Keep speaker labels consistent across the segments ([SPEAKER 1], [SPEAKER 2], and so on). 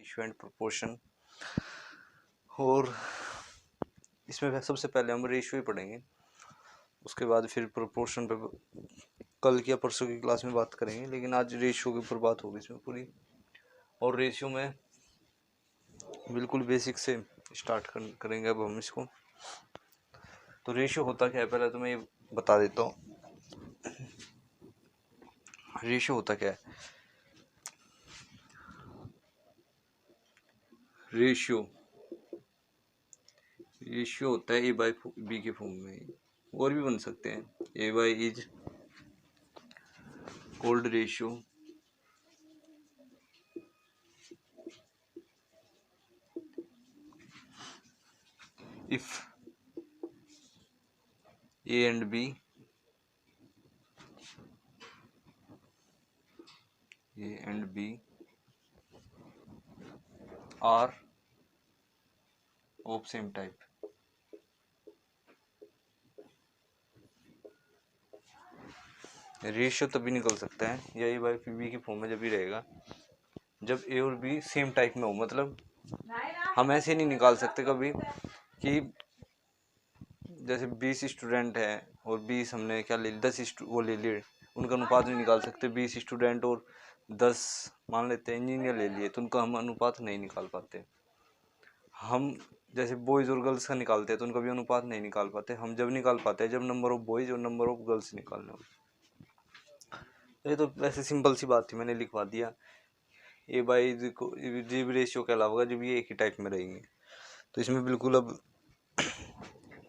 [SPEAKER 1] Ratio and proportion. और इसमें सबसे पहले हम रेशियो ही पढ़ेंगे, उसके बाद फिर प्रोपोर्शन पे कल की या परसों की क्लास में बात करेंगे, लेकिन आज रेशियो के ऊपर बात होगी इसमें पूरी। और रेशियो में बिल्कुल बेसिक से स्टार्ट करेंगे अब हम इसको। तो रेशियो होता क्या है, पहले तो मैं ये बता देता हूँ रेशियो होता क्या है। रेशियो होता है ए बाई बी के फॉर्म में, और भी बन सकते हैं। A by is called ratio, if a and b are of same type. Ratio तभी निकल सकता है या ए बाई बी की फॉर्म में जब भी रहेगा जब ए और बी सेम टाइप में हो। मतलब हम ऐसे नहीं निकाल सकते कभी कि जैसे 20 स्टूडेंट है और 20 हमने क्या ले 10 वो ले लिए, उनका अनुपात नहीं निकाल सकते। 20 स्टूडेंट और 10 मान लेते हैं इंजीनियर ले लिए, तो उनका हम अनुपात नहीं निकाल पाते। हम जैसे बॉयज़ और गर्ल्स का निकालते हैं तो उनका भी अनुपात नहीं निकाल पाते। हम जब निकाल पाते हैं जब नंबर ऑफ बॉयज़ और नंबर ऑफ गर्ल्स निकालने हो। ये तो वैसे सिंपल सी बात थी, मैंने लिखवा दिया। ए बाई जी रेशियो के अलावा जब ये एक ही टाइप में रहेंगे, तो इसमें बिल्कुल अब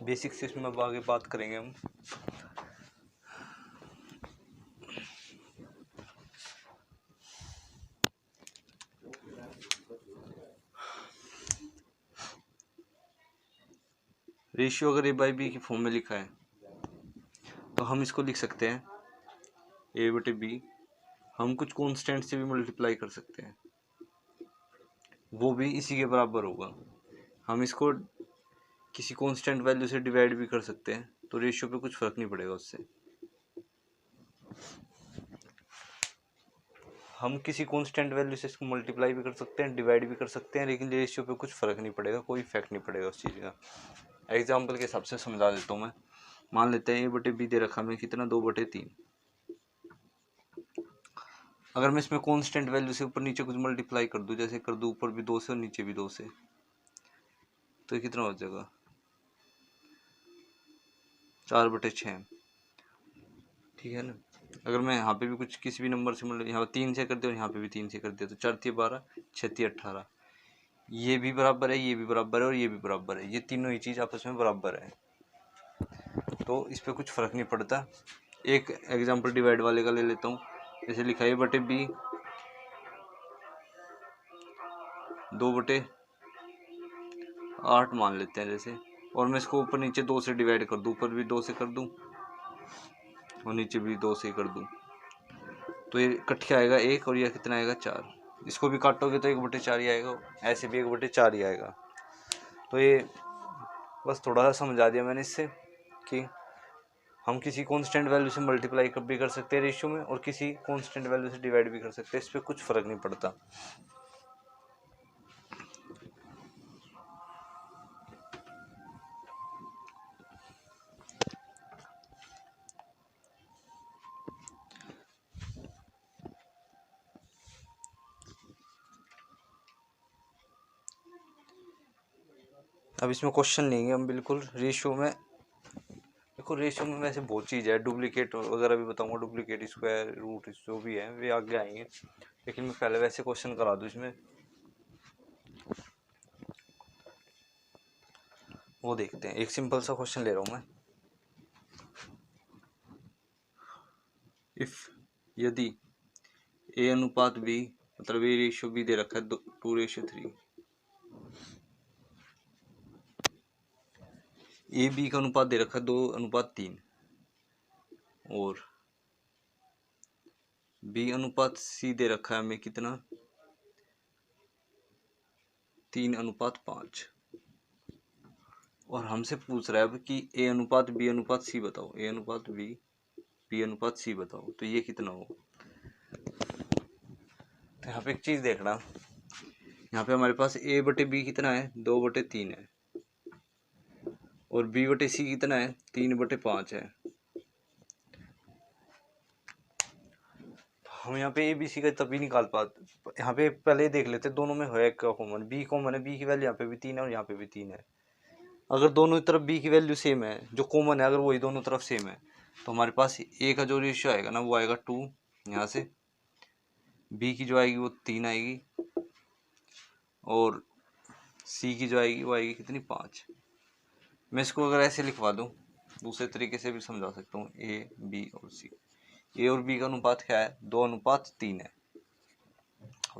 [SPEAKER 1] बेसिक से इसमें अब आगे बात करेंगे हम। रेशियो अगर ए बाई बी की फॉर्म में लिखा है तो हम इसको लिख सकते हैं ए बटे बी। हम कुछ कांस्टेंट से भी मल्टीप्लाई कर सकते हैं, वो भी इसी के बराबर होगा। हम इसको किसी कांस्टेंट वैल्यू से डिवाइड भी कर सकते हैं, तो रेशियो पे कुछ फर्क नहीं पड़ेगा उससे। हम किसी कांस्टेंट वैल्यू से इसको मल्टीप्लाई भी कर सकते हैं, डिवाइड भी कर सकते हैं, लेकिन रेशियो पे कुछ फर्क नहीं पड़ेगा, कोई इफेक्ट नहीं पड़ेगा उस चीज़ का। एग्जाम्पल के हिसाब से समझा देता हूँ मैं। मान लेते हैं ए बटे बी दे रखा हमें कितना 2/3। अगर मैं इसमें कांस्टेंट वैल्यू से ऊपर नीचे कुछ मल्टीप्लाई कर दूं, जैसे कर दूं ऊपर भी 2 से और नीचे भी 2 से, तो ये कितना हो जाएगा 4/6। ठीक है ना। अगर मैं यहाँ पे भी कुछ किसी भी नंबर से मतलब यहाँ 3 से कर दिया और यहाँ पे भी 3 से कर दिया, तो 4 × 12 6 × 18, ये भी बराबर है, ये भी बराबर है और ये भी बराबर है। ये तीनों ही चीज़ आपस में बराबर है, तो इस पर कुछ फ़र्क नहीं पड़ता। एक एग्जांपल डिवाइड वाले का ले लेता हूँ। जैसे लिखा है बटे बी 2/8 मान लेते हैं जैसे, और मैं इसको ऊपर नीचे 2 से डिवाइड कर दूँ, ऊपर भी 2 से कर दूँ और नीचे भी 2 से कर दूँ, तो ये इकट्ठे आएगा 1 और यह कितना आएगा 4। इसको भी काटोगे तो 1/4 ही आएगा, ऐसे भी 1/4 ही आएगा। तो ये बस थोड़ा सा समझा दिया मैंने इससे कि हम किसी कांस्टेंट वैल्यू से मल्टीप्लाई भी कर सकते हैं रेशियो में, और किसी कांस्टेंट वैल्यू से डिवाइड भी कर सकते हैं। इस पर कुछ फ़र्क नहीं पड़ता। अब इसमें क्वेश्चन लेंगे हम बिल्कुल रेशियो में। देखो रेशियो में वैसे बहुत चीज़ है, डुप्लीकेट वगैरह भी बताऊंगा, डुप्लीकेट स्क्वायर रूट जो भी है वे आगे आएंगे, लेकिन मैं पहले वैसे क्वेश्चन करा दूँ इसमें। वो देखते हैं, एक सिंपल सा क्वेश्चन ले रहा हूँ मैं। इफ यदि ए अनुपात बी, मतलब ए रेशियो बी दे रखा है 2:3, ए बी का अनुपात दे रखा है 2:3, और बी अनुपात सी दे रखा है हमें कितना 3:5, और हमसे पूछ रहा है अब कि ए अनुपात बी अनुपात सी बताओ, ए अनुपात बी बी अनुपात सी बताओ, तो ये कितना हो। तो यहाँ पे एक चीज़ देखना यहाँ पे हमारे पास a बटे b कितना है, 2/3 है, और b बटे c कितना है, 3/5 है। हम यहाँ पे a b c का तभी निकाल पाते, यहाँ पे पहले देख लेते दोनों में है क्या कॉमन, b कॉमन है, b की वैल्यू यहाँ पे भी 3 है और यहाँ पे भी 3 है। अगर दोनों तरफ b की वैल्यू सेम है, जो कॉमन है, अगर वही दोनों तरफ सेम है, तो हमारे पास a का जो रेशियो आएगा ना वो आएगा 2 यहाँ से, b की जो आएगी वो 3 आएगी, और c की जो आएगी वो आएगी कितनी, 5। मैं इसको अगर ऐसे लिखवा दूँ, दूसरे तरीके से भी समझा सकता हूँ, a b और c। a और b का अनुपात क्या है, 2:3 है।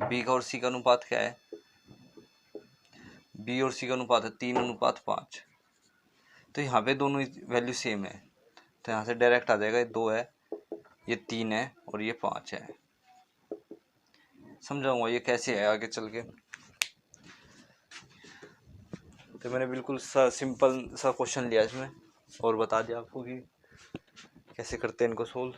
[SPEAKER 1] b का और c का अनुपात क्या है, b और c का अनुपात है 3:5। तो यहाँ पे दोनों वैल्यू सेम है, तो यहाँ से डायरेक्ट आ जाएगा, ये 2 है, ये 3 है और ये 5 है। समझाऊंगा ये कैसे है आगे चल के। तो मैंने बिल्कुल सिंपल सा क्वेश्चन लिया इसमें और बता दिया आपको कि कैसे करते हैं इनको सोल्व।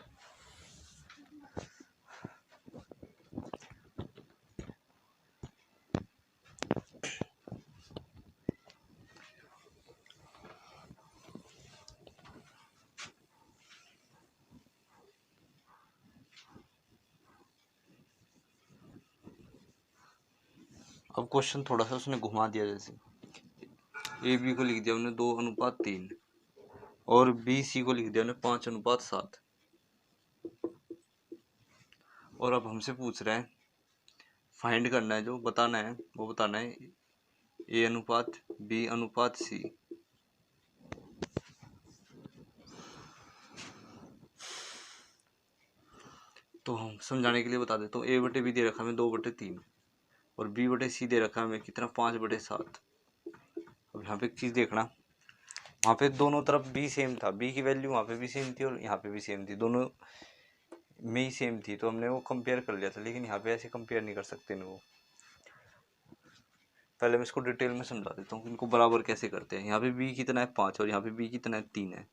[SPEAKER 1] अब क्वेश्चन थोड़ा सा उसने घुमा दिया, जैसे ए बी को लिख दिया हमने 2:3 और बी सी को लिख दिया हमने 5:7। और अब हमसे पूछ रहा है फाइंड करना है, जो बताना है वो बताना है ए अनुपात बी अनुपात सी। तो हम समझाने के लिए बता देता हूँ, ए बटे बी दे रखा है हमें 2/3 और बी बटे सी दे रखा है हमें कितना, 5/7। अब यहाँ पे एक चीज़ देखना, वहाँ पे दोनों तरफ बी सेम था, बी की वैल्यू वहाँ पे भी सेम थी और यहाँ पे भी सेम थी, दोनों में ही सेम थी, तो हमने वो कंपेयर कर लिया था। लेकिन यहाँ पे ऐसे कंपेयर नहीं कर सकते इनको। पहले मैं इसको डिटेल में समझा देता हूँ कि इनको बराबर कैसे करते हैं। यहाँ पे बी कितना है, 5 और यहाँ पे बी कितना है, 3 है।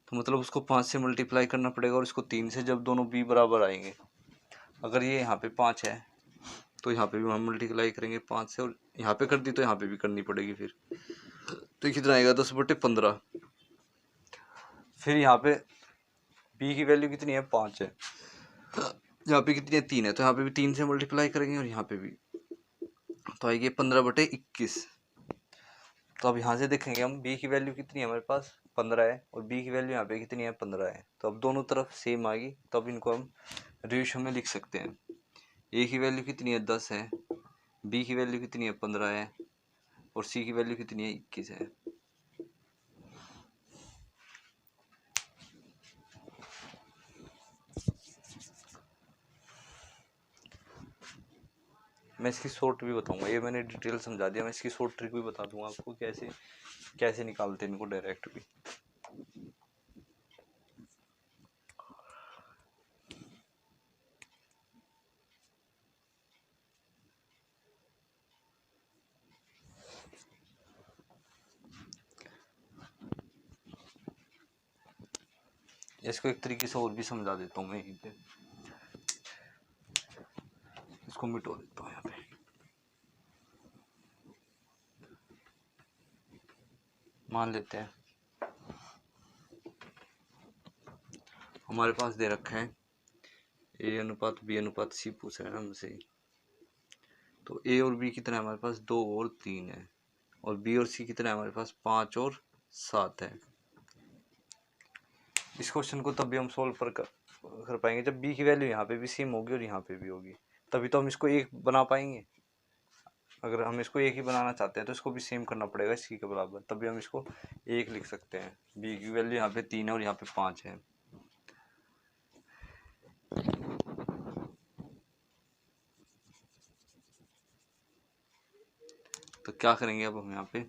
[SPEAKER 1] तो मतलब उसको 5 से मल्टीप्लाई करना पड़ेगा और इसको 3 से, जब दोनों बी बराबर आएंगे। अगर ये यहाँ पे 5 है तो यहाँ पे भी हम मल्टीप्लाई करेंगे 5 से, और यहाँ पे कर दी तो यहाँ पे भी करनी पड़ेगी फिर। तो कितना आएगा, 10/15। फिर यहाँ पे बी की वैल्यू कितनी है, 5 है, यहाँ पे कितनी है, 3 है, तो यहाँ पे भी 3 से मल्टीप्लाई करेंगे और यहाँ पे भी, तो आएगी 15/21। तो अब यहाँ से देखेंगे हम बी की वैल्यू कितनी है, हमारे पास 15 है और बी की वैल्यू यहाँ पे कितनी है, 15 है। तो अब दोनों तरफ सेम आ गई, तो अब इनको हम रेशियो में लिख सकते हैं। ए की वैल्यू कितनी है, 10 है, बी की वैल्यू कितनी है, 15 है, और सी की वैल्यू कितनी है, 21 है। मैं इसकी शॉर्ट भी बताऊंगा, ये मैंने डिटेल समझा दिया, मैं इसकी शॉर्ट ट्रिक भी बता दूंगा आपको कैसे कैसे निकालते हैं इनको डायरेक्ट भी। इसको एक तरीके से और भी समझा देता हूँ मैं यहीं पे, इसको मिटो देता हूँ यहाँ पे। मान लेते हैं हमारे पास दे रखा है ए अनुपात बी अनुपात सी, पूछ रहे हैं हमसे। तो ए और बी कितना है हमारे पास, 2 और 3 है, और बी और सी कितना है हमारे पास, 5 और 7 है। इस क्वेश्चन को तब भी हम सोल्व कर पाएंगे जब बी की वैल्यू यहाँ पे भी सेम होगी और यहाँ पे भी होगी, तभी तो हम इसको एक बना पाएंगे। अगर हम इसको एक ही बनाना चाहते हैं तो इसको भी सेम करना पड़ेगा इसकी के बराबर, तभी हम इसको एक लिख सकते हैं। बी की वैल्यू यहाँ पे 3 है और यहाँ पे 5 है। तो क्या करेंगे अब हम यहाँ पे,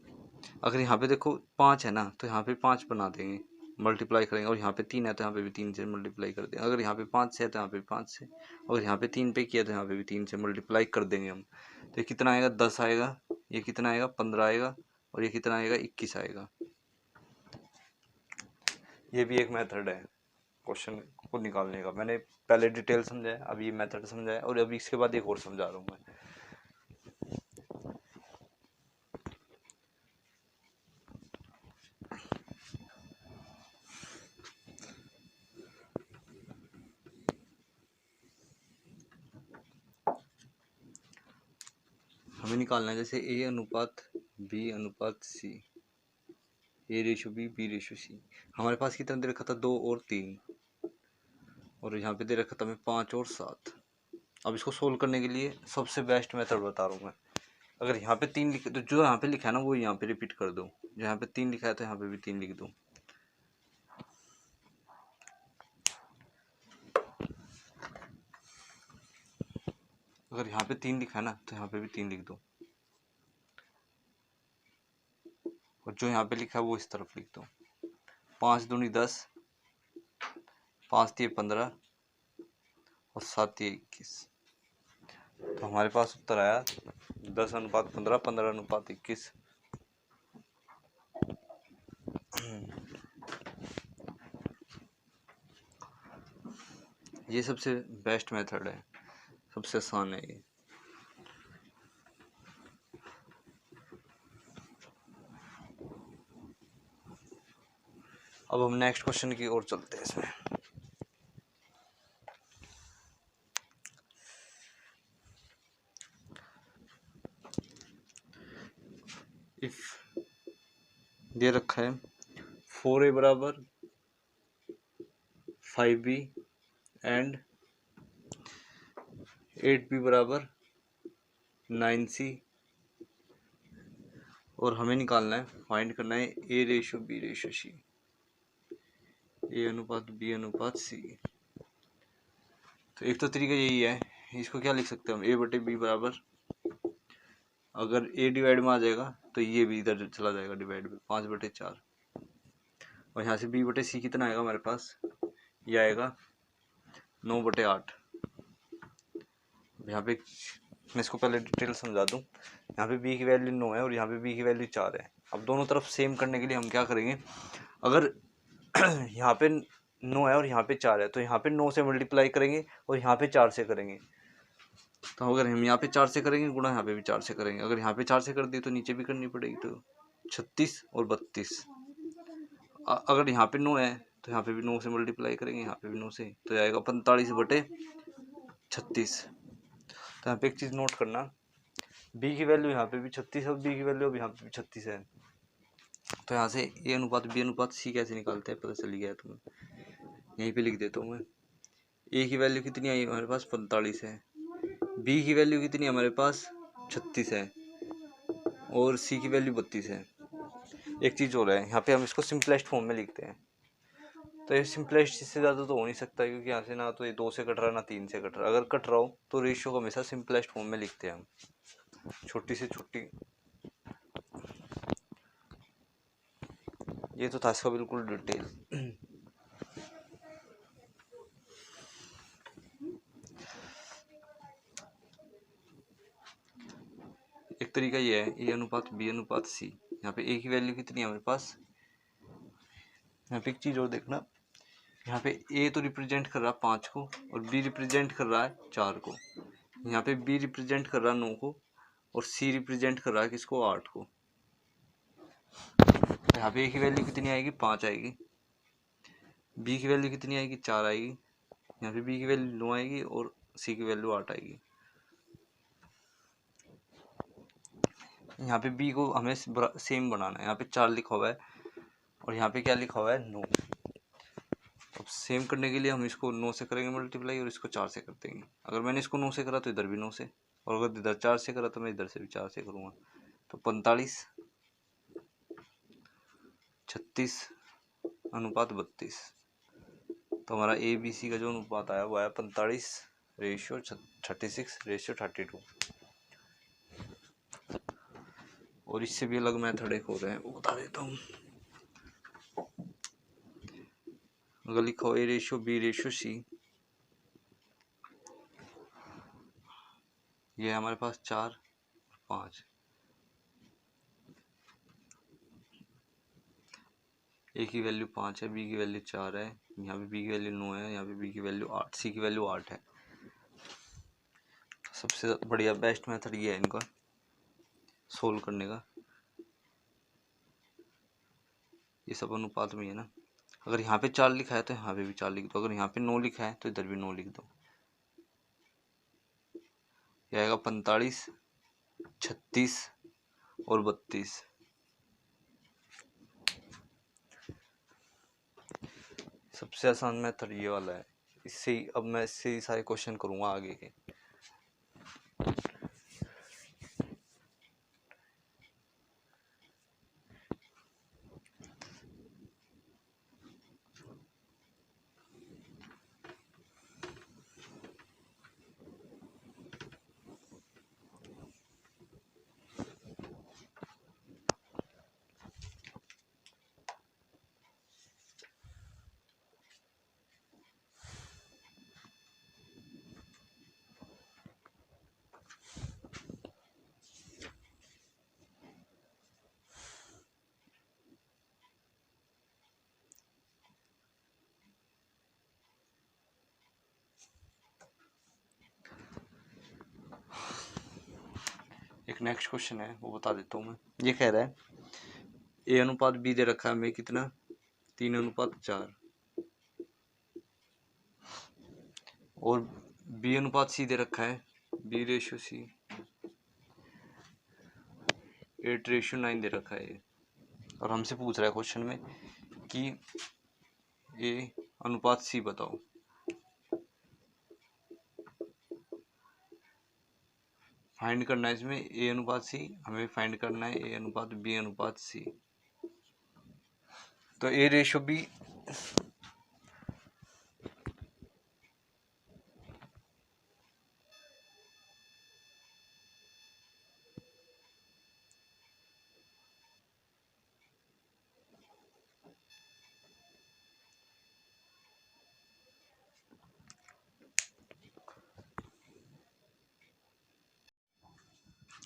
[SPEAKER 1] अगर यहाँ पे देखो 5 है ना तो यहाँ पे 5 बना देंगे, मल्टीप्लाई करेंगे, और यहाँ पे 3 है तो यहाँ पे भी 3 से मल्टीप्लाई कर देंगे। अगर यहाँ पे 5 से है तो यहाँ पे 5 से, अगर यहाँ पे 3 पे किया तो यहाँ पे भी 3 से मल्टीप्लाई कर देंगे हम। तो ये कितना आएगा, 10 आएगा, ये कितना आएगा, 15 आएगा, और ये कितना आएगा, 21 आएगा। ये भी एक मेथड है क्वेश्चन को निकालने का। मैंने पहले डिटेल समझाया, अभी ये मेथड समझाया, और अभी इसके बाद एक और समझा रहा हूँ मैं। हमें निकालना है जैसे ए अनुपात बी अनुपात सी, ए रेशो बी रेशो सी। हमारे पास कितना दे रखा था 2 और 3, और यहाँ पे दे रखा था हमें 5 और 7। अब इसको सोल्व करने के लिए सबसे बेस्ट मेथड बता रहा हूँ मैं। अगर यहाँ पे 3 लिखे तो जो यहाँ पे लिखा है ना वो यहाँ पे रिपीट कर दो, जो यहाँ पे 3 लिखा है तो यहाँ पे भी 3 लिख दो। अगर यहाँ पे 3 लिखा है ना तो यहाँ पे भी 3 लिख दो, और जो यहाँ पे लिखा है वो इस तरफ लिख दो। 5 दूनी 10, 5 दिए 15 और 7 दिए 21। तो हमारे पास उत्तर आया 10 अनुपात 15, 15 अनुपात 21। ये सबसे बेस्ट मेथड है, सबसे आसान है ये। अब हम नेक्स्ट क्वेश्चन की ओर चलते हैं इसमें। इफ दे रखा है 4a बराबर 5b एंड 8b बराबर 9c, और हमें निकालना है, फाइंड करना है ए रेशो बी रेशो सी, ए अनुपात बी अनुपात सी। तो एक तो तरीका यही है, इसको क्या लिख सकते हैं हम, ए बटे बी बराबर, अगर ए डिवाइड में आ जाएगा तो ये भी इधर चला जाएगा डिवाइड में, 5/4। और यहाँ से बी बटे सी कितना आएगा हमारे पास, ये आएगा 9/8। यहाँ पे मैं इसको पहले डिटेल समझा दूँ। यहाँ पे b की वैल्यू 9 है और यहाँ पे b की वैल्यू 4 है। अब दोनों तरफ सेम करने के लिए हम क्या करेंगे, अगर यहाँ पे 9 है और यहाँ पे 4 है तो यहाँ पे 9 से मल्टीप्लाई करेंगे और यहाँ पे 4 से करेंगे। तो अगर हम यहाँ पे 4 से करेंगे गुणा यहाँ पे भी 4 से करेंगे, अगर यहाँ पे 4 से कर दिए तो नीचे भी करनी पड़ेगी, तो 36 और 32। अगर यहाँ पे 9 है तो यहाँ पे भी 9 से मल्टीप्लाई करेंगे, यहाँ पे भी 9 से, तो आएगा 45/36। तो यहाँ पे एक चीज़ नोट करना, b की वैल्यू यहाँ पे भी 36 है और b की वैल्यू अब यहाँ पे भी 36 है। तो यहाँ से a अनुपात b अनुपात c कैसे निकालते हैं पता चल गया है तुम्हें, यहीं पे लिख देता हूँ मैं। a की वैल्यू कितनी आई हमारे पास 45 है, b की वैल्यू कितनी हमारे पास 36 है, और c की वैल्यू 32 है। एक चीज़ और है, यहाँ पे हम इसको सिंपलेस्ट फॉर्म में लिखते हैं। तो ये सिंपलेस्ट इससे ज़्यादा तो हो नहीं सकता, क्योंकि यहाँ से ना तो ये 2 से कट रहा है ना 3 से कट रहा है। अगर कट रहा हो तो रेशियो को हमेशा सिंपलेस्ट फॉर्म में लिखते हैं हम, छोटी से छोटी। ये तो था इसका बिल्कुल डिटेल। एक तरीका ये है ए अनुपात बी अनुपात सी। यहाँ पे ए की वैल्यू कितनी है हमारे पास, यहाँ पे एक चीज़ और देखना, यहाँ पे ए तो रिप्रेजेंट कर रहा है 5 को और बी रिप्रेजेंट कर रहा है 4 को। यहाँ पे बी रिप्रेजेंट कर रहा है 9 को और सी रिप्रेजेंट कर रहा है किसको, 8 को। यहाँ पे ए की वैल्यू कितनी आएगी 5 आएगी, बी की वैल्यू कितनी आएगी 4 आएगी, यहाँ पे बी की वैल्यू 9 आएगी और सी की वैल्यू 8 आएगी। यहाँ पे बी को हमें सेम बनाना है, यहाँ पे 4 लिखा हुआ है और यहाँ पे क्या लिखा हुआ है 9। अब सेम करने के लिए हम इसको 9 से करेंगे मल्टीप्लाई और इसको 4 से कर देंगे। अगर मैंने इसको 9 से करा तो इधर भी 9 से, और अगर इधर 4 से करा तो मैं इधर से भी 4 से करूँगा। तो 45 36 अनुपात 32। तो हमारा ए बी सी का जो अनुपात आया वो आया 45:36:32। और इससे भी अलग मेथड एक हो रहे हैं, वो बता देता हूँ। अगर लिखो A ratio B ratio C, ये है हमारे पास 4 और 5। ए की वैल्यू 5 है, बी की वैल्यू 4 है, यहाँ पे बी की वैल्यू 9 है, यहाँ पे बी की वैल्यू 8, सी की वैल्यू 8 है। सबसे बढ़िया बेस्ट मेथड ये है इनका सोल्व करने का। ये सब अनुपात में है ना, अगर यहाँ पे 4 लिखा है तो यहाँ पे भी 4 लिख दो, अगर यहाँ पे 9 लिखा है तो इधर भी 9 लिख दो। यह आएगा 45 36 और 32। सबसे आसान मेथड ये वाला है। इससे ही अब मैं इससे ही सारे क्वेश्चन करूँगा आगे के। एक नेक्स्ट क्वेश्चन है वो बता देता हूँ मैं। ये कह रहा है ए अनुपात बी दे रखा है हमें कितना, 3:4, और बी अनुपात सी दे रखा है, B/C 8:9 दे रखा है। और हमसे पूछ रहा है क्वेश्चन में कि ए अनुपात सी बताओ। फाइंड करना है इसमें ए अनुपात सी, हमें फाइंड करना है ए अनुपात बी अनुपात सी। तो ए रेशो बी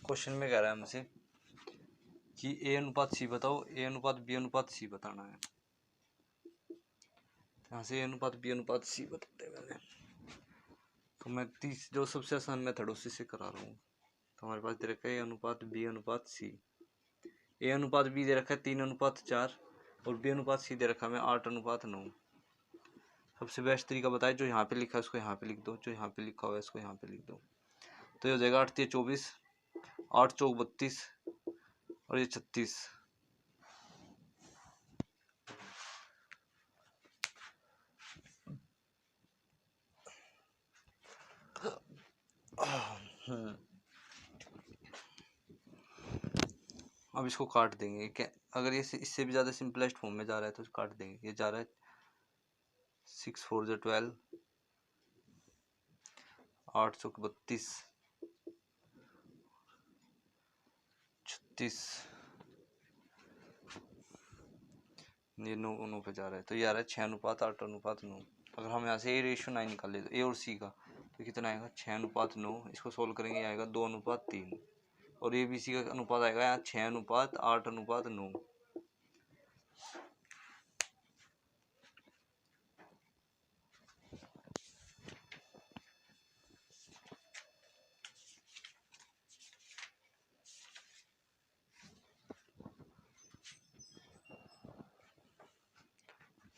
[SPEAKER 1] क्वेश्चन में कह रहा है हमसे कि ए अनुपात सी बताओ, ए अनुपात बी अनुपात सी बताना है। यहाँ से ए अनुपात बी अनुपात सी बताते हैं मैंने। तो मैं जो सबसे आसान मेथड उसी से करा रहा हूँ। तो हमारे पास दे रखा है ए अनुपात बी अनुपात सी। ए अनुपात बी दे रखा है 3:4 और बी अनुपात सी दे रखा है 8:9। सबसे बेस्ट तरीका बताए, जो यहाँ पे लिखा है उसको यहाँ पे लिख दो, जो यहाँ पे लिखा हुआ है उसको यहाँ पे लिख दो। तो ये हो जाएगा 8×3 = 24, 8×4 = 32 और ये 36। अब इसको काट देंगे क्या, अगर ये इससे भी ज़्यादा सिंपलेस्ट फॉर्म में जा रहा है तो काट देंगे। ये जा रहा है 6×4 = 12, 8×4 = 32, 36, ये 9 पे जा रहा है। तो ये आ रहा है 6:8:9। अगर हम यहाँ से ए रेशो 9 निकाल ले तो ए और सी का, तो कितना आएगा 6:9। इसको सोल्व करेंगे आएगा 2:3। और ए बी सी का अनुपात आएगा यहाँ 6:8:9।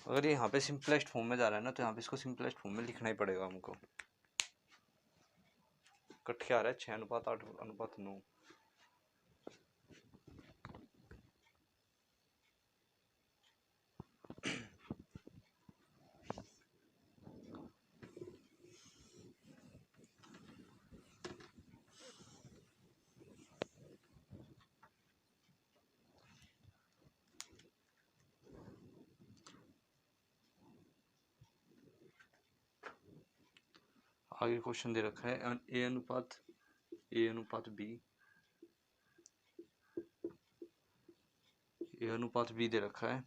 [SPEAKER 1] अगर ये यहाँ पे सिंपलेस्ट फॉर्म में जा रहा है ना, तो यहाँ पे इसको सिंपलेस्ट फॉर्म में लिखना ही पड़ेगा हमको। कट के आ रहा है 6:8:9। आगे क्वेश्चन दे रखा है ए अनुपात बी, ए अनुपात बी दे रखा है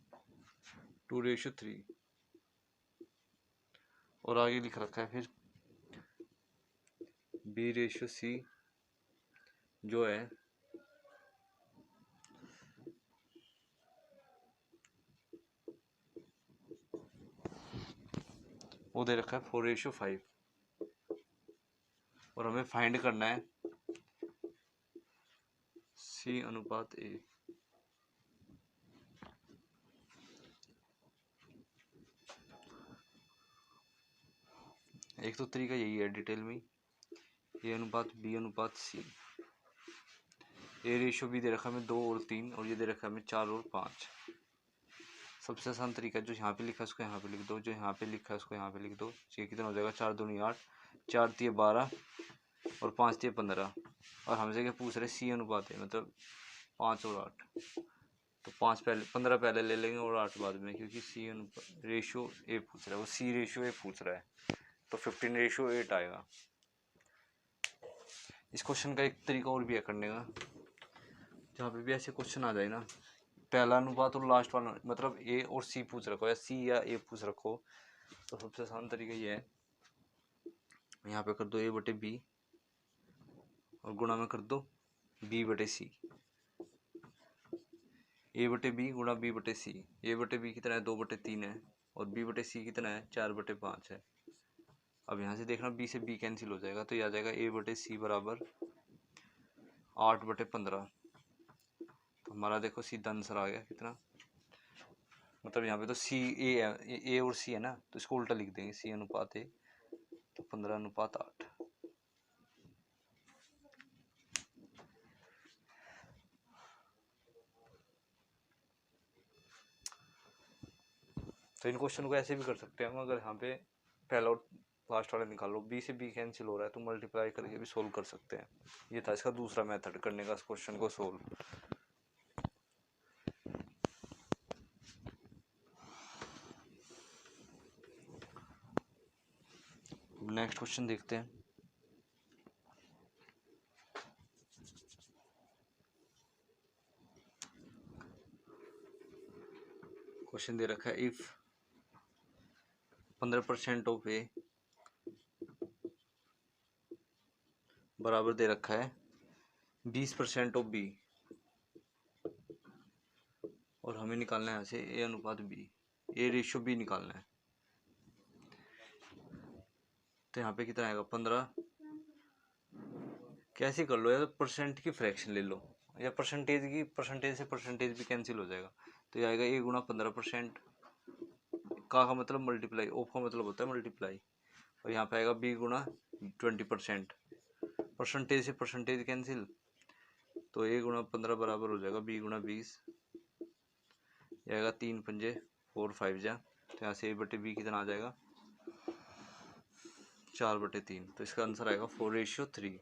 [SPEAKER 1] 2:3। और आगे लिख रखा है फिर B/C जो है वो दे रखा है 4:5। और हमें फाइंड करना है C अनुपात A। एक तो तरीका यही है डिटेल में, ए अनुपात बी अनुपात सी। ए रेशो बी दे रखा है हमें 2 और 3, और ये दे रखा है हमें 4 और 5। सबसे आसान तरीका है जो यहाँ पे लिखा है उसको यहाँ पे लिख दो, जो यहाँ पे लिखा है उसको यहाँ पे लिख दो। ये कितना हो जाएगा, 4 दूनी 8, 4 तिये 12 और 5 तिये 15। और हमसे क्या पूछ रहे, सी अनुपात है, मतलब 5 और 8। तो 5 पहले, 15 पहले ले लेंगे और 8 बाद में, क्योंकि सी अनुपात रेशो ए पूछ रहा है, वो सी रेशो ए पूछ रहा है, तो 15:8 आएगा। इस क्वेश्चन का एक तरीका और भी है करने का, जहाँ पे भी ऐसे क्वेश्चन आ जाए ना, पहला अनुपात और लास्ट वाला, मतलब ए और सी पूछ रखो या सी या ए पूछ रखो, तो सबसे आसान तरीका ये है, यहाँ पे कर दो ए बटे बी और गुणा में कर दो बी बटे सी। ए बटे बी गुणा बी बटे सी। ए बटे बी कितना है, 2/3 है, और बी बटे सी कितना है, 4/5 है। अब यहाँ से देखना बी से बी कैंसिल हो जाएगा, तो ये आ जाएगा ए बटे सी बराबर 8/15। तो हमारा देखो सीधा आंसर आ गया कितना, मतलब यहाँ पे तो सी ए है, ए और सी है ना, तो इसको उल्टा लिख देंगे, सी अनुपात ए, तो 15:8। तो इन क्वेश्चन को ऐसे भी कर सकते हैं हम, अगर यहाँ पे पहला और लास्ट वाला निकालो, बी से बी कैंसिल हो रहा है तो मल्टीप्लाई करके भी सोल्व कर सकते हैं। ये था इसका दूसरा मेथड करने का इस क्वेश्चन को सोल्व। नेक्स्ट क्वेश्चन देखते हैं। क्वेश्चन दे रखा है, इफ 15% ऑफ ए बराबर दे रखा है 20% ऑफ बी, और हमें निकालना है यहाँ से ए अनुपात बी, ए रेशियो बी निकालना है। तो यहाँ पे कितना आएगा, 15, कैसे कर लो यार, परसेंट की फ्रैक्शन ले लो, या परसेंटेज की, परसेंटेज से परसेंटेज भी कैंसिल हो जाएगा, तो ये आएगा ए गुणा 15%, का मतलब मल्टीप्लाई, ऑफ का मतलब होता है मल्टीप्लाई, और यहाँ पे आएगा बी गुणा 20%, परसेंटेज से परसेंटेज कैंसिल, तो ए गुणा 15 बराबर हो जाएगा बी गुणा 20, ये आएगा 3 पंजे 4 5 जा, तो यहाँ से ए बटे बी कितना आ जाएगा, 4/3। तो इसका आंसर आएगा 4:3।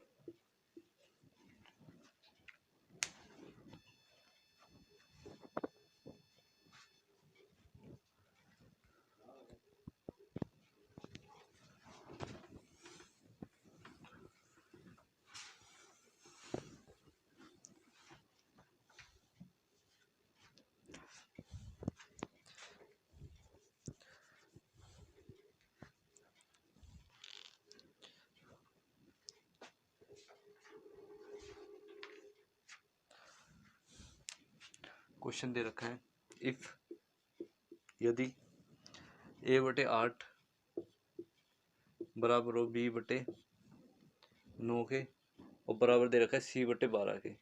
[SPEAKER 1] क्वेश्चन दे रखा है, इफ यदि ए बटे 8 बराबर हो बी बटे 9 के, और बराबर दे रखा है सी बटे 12 के,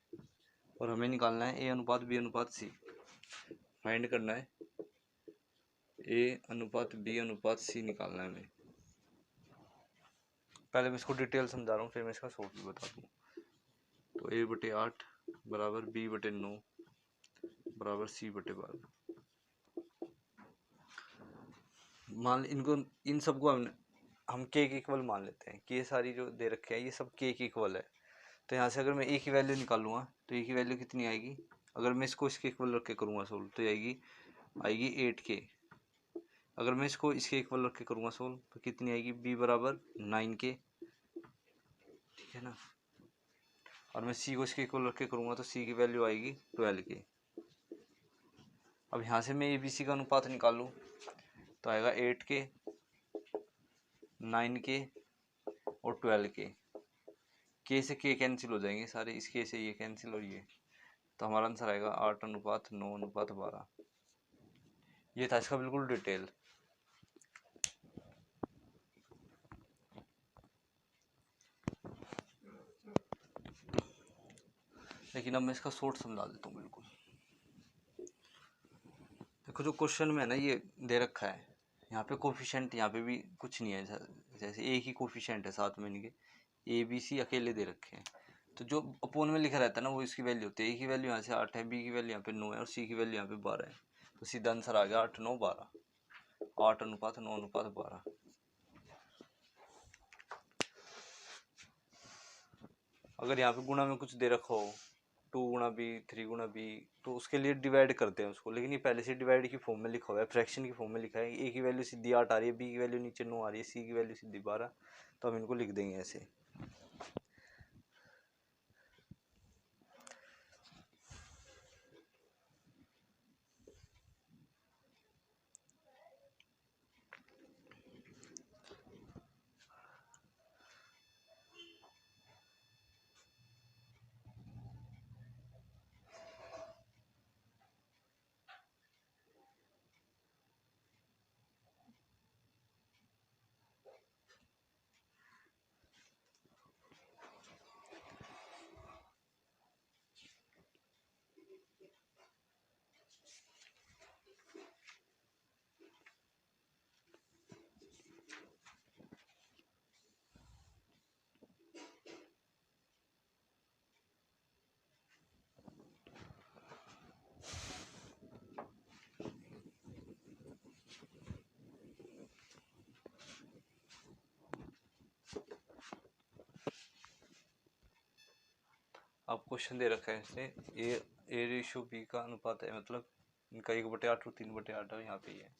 [SPEAKER 1] और हमें निकालना है ए अनुपात बी अनुपात सी। फाइंड करना है ए अनुपात बी अनुपात सी निकालना है हमें। पहले मैं इसको डिटेल समझा रहा हूँ, फिर मैं इसका सोल्व भी बता दूँ। तो ए बटे 8 बराबर बी बटे 9 बराबर सी बटे 12। मान इनको, इन सबको हम के इक्वल मान लेते हैं कि ये सारी जो दे रखे हैं ये सब के इक्वल है। तो यहाँ से अगर मैं ए की वैल्यू निकालूंगा तो ए की वैल्यू कितनी आएगी, अगर मैं इसको इसके इक्वल रख के करूँगा सोल्व तो आएगी 8K। अगर मैं इसको इसके इक्वल रख के करूँगा सोल्व तो कितनी आएगी, बी बराबर 9K, ठीक है ना। और मैं सी को इसके इक्वल रख के करूँगा तो सी की वैल्यू आएगी 12K। अब यहाँ से मैं ए बी सी का अनुपात निकालूँ तो आएगा 8K, 9K और 12K। के से के कैंसिल हो जाएंगे सारे, इस के से ये कैंसिल और ये, तो हमारा आंसर आएगा 8:9:12। ये था इसका बिल्कुल डिटेल। लेकिन अब मैं इसका शॉर्ट समझा देता हूँ बिल्कुल। देखो जो क्वेश्चन में है ना ये दे रखा है, यहाँ पे कोफिशिएंट यहाँ पे भी कुछ नहीं है, जैसे एक ही कोफिशिएंट है साथ में इनके, ए बी सी अकेले दे रखे हैं। तो जो अपोन में लिखा रहता है ना वो इसकी वैल्यू होती है। ए की वैल्यू यहाँ से 8 है, बी की वैल्यू यहाँ पे 9 है और सी की वैल्यू यहाँ पे 12 है। तो सीधा आंसर आ गया 8 9 12, 8 अनुपात 9 अनुपात 12। अगर यहाँ पे गुणा में कुछ दे रखा हो 2 गुणा बी 3 गुणा बी, तो उसके लिए डिवाइड करते हैं उसको, लेकिन ये पहले से डिवाइड की फॉर्म में लिखा हुआ है, फ्रैक्शन की फॉर्म में लिखा है। ए की वैल्यू सीधी 8 आ रही है, बी की वैल्यू नीचे 9 आ रही है, सी की वैल्यू सीधी 12, तो हम इनको लिख देंगे ऐसे। अब क्वेश्चन दे रखा है इसने, ए रेशियो बी का अनुपात है, मतलब इनका 1/8 और 3/8 यहाँ पे ही है।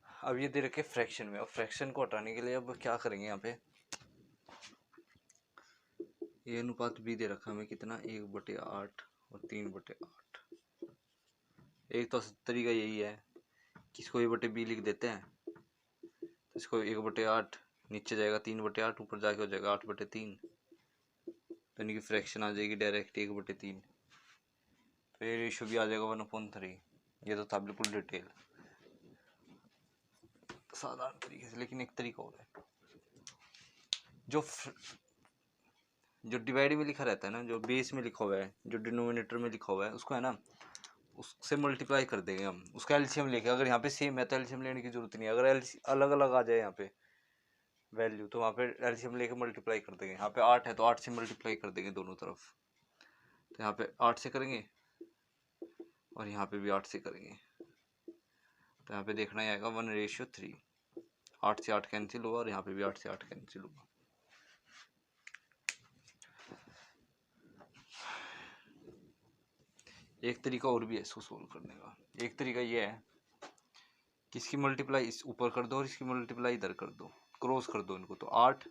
[SPEAKER 1] अब ये दे रखे फ्रैक्शन में, अब फ्रैक्शन को हटाने के लिए अब क्या करेंगे, यहाँ पे ये अनुपात बी दे रखा हमें कितना 1/8 और 3/8। एक तो तरीका यही है कि इसको a/b लिख देते हैं, तो इसको 1/8 नीचे जाएगा 3/8, ऊपर जाके हो जाएगा 8/3, तो इनकी फ्रैक्शन आ जाएगी डायरेक्ट 1/3। तो ये रेशियो भी आ जाएगा 1/3। ये तो था बिल्कुल डिटेल साधारण तरीके से, लेकिन एक तरीका और है जो डिवाइड में लिखा रहता है ना, जो बेस में लिखा हुआ है, जो डिनोमिनेटर में लिखा हुआ है, उसको है ना उससे मल्टीप्लाई कर देंगे हम, उसका एलसीएम लेके। अगर यहाँ पे सेम है तो एलसीएम लेने की जरूरत नहीं है, अगर अलग अलग आ जाए यहाँ पे वैल्यू तो वहाँ पे एलसीएम लेके मल्टीप्लाई कर देंगे। यहाँ पे 8 है तो 8 से मल्टीप्लाई कर देंगे दोनों तरफ, तो यहाँ पे 8 से करेंगे और यहाँ पे भी 8 से करेंगे, तो यहाँ पे देखना ही आएगा 1/3। 8 से 8 कैंसिल हुआ और यहाँ पे भी 8 से 8 कैंसिल हुआ। एक तरीका और भी है इसको सोल्व करने का। एक तरीका ये है कि इसकी मल्टीप्लाई इस ऊपर कर दो और इसकी मल्टीप्लाई इधर कर दो, क्रॉस कर दो इनको, तो 8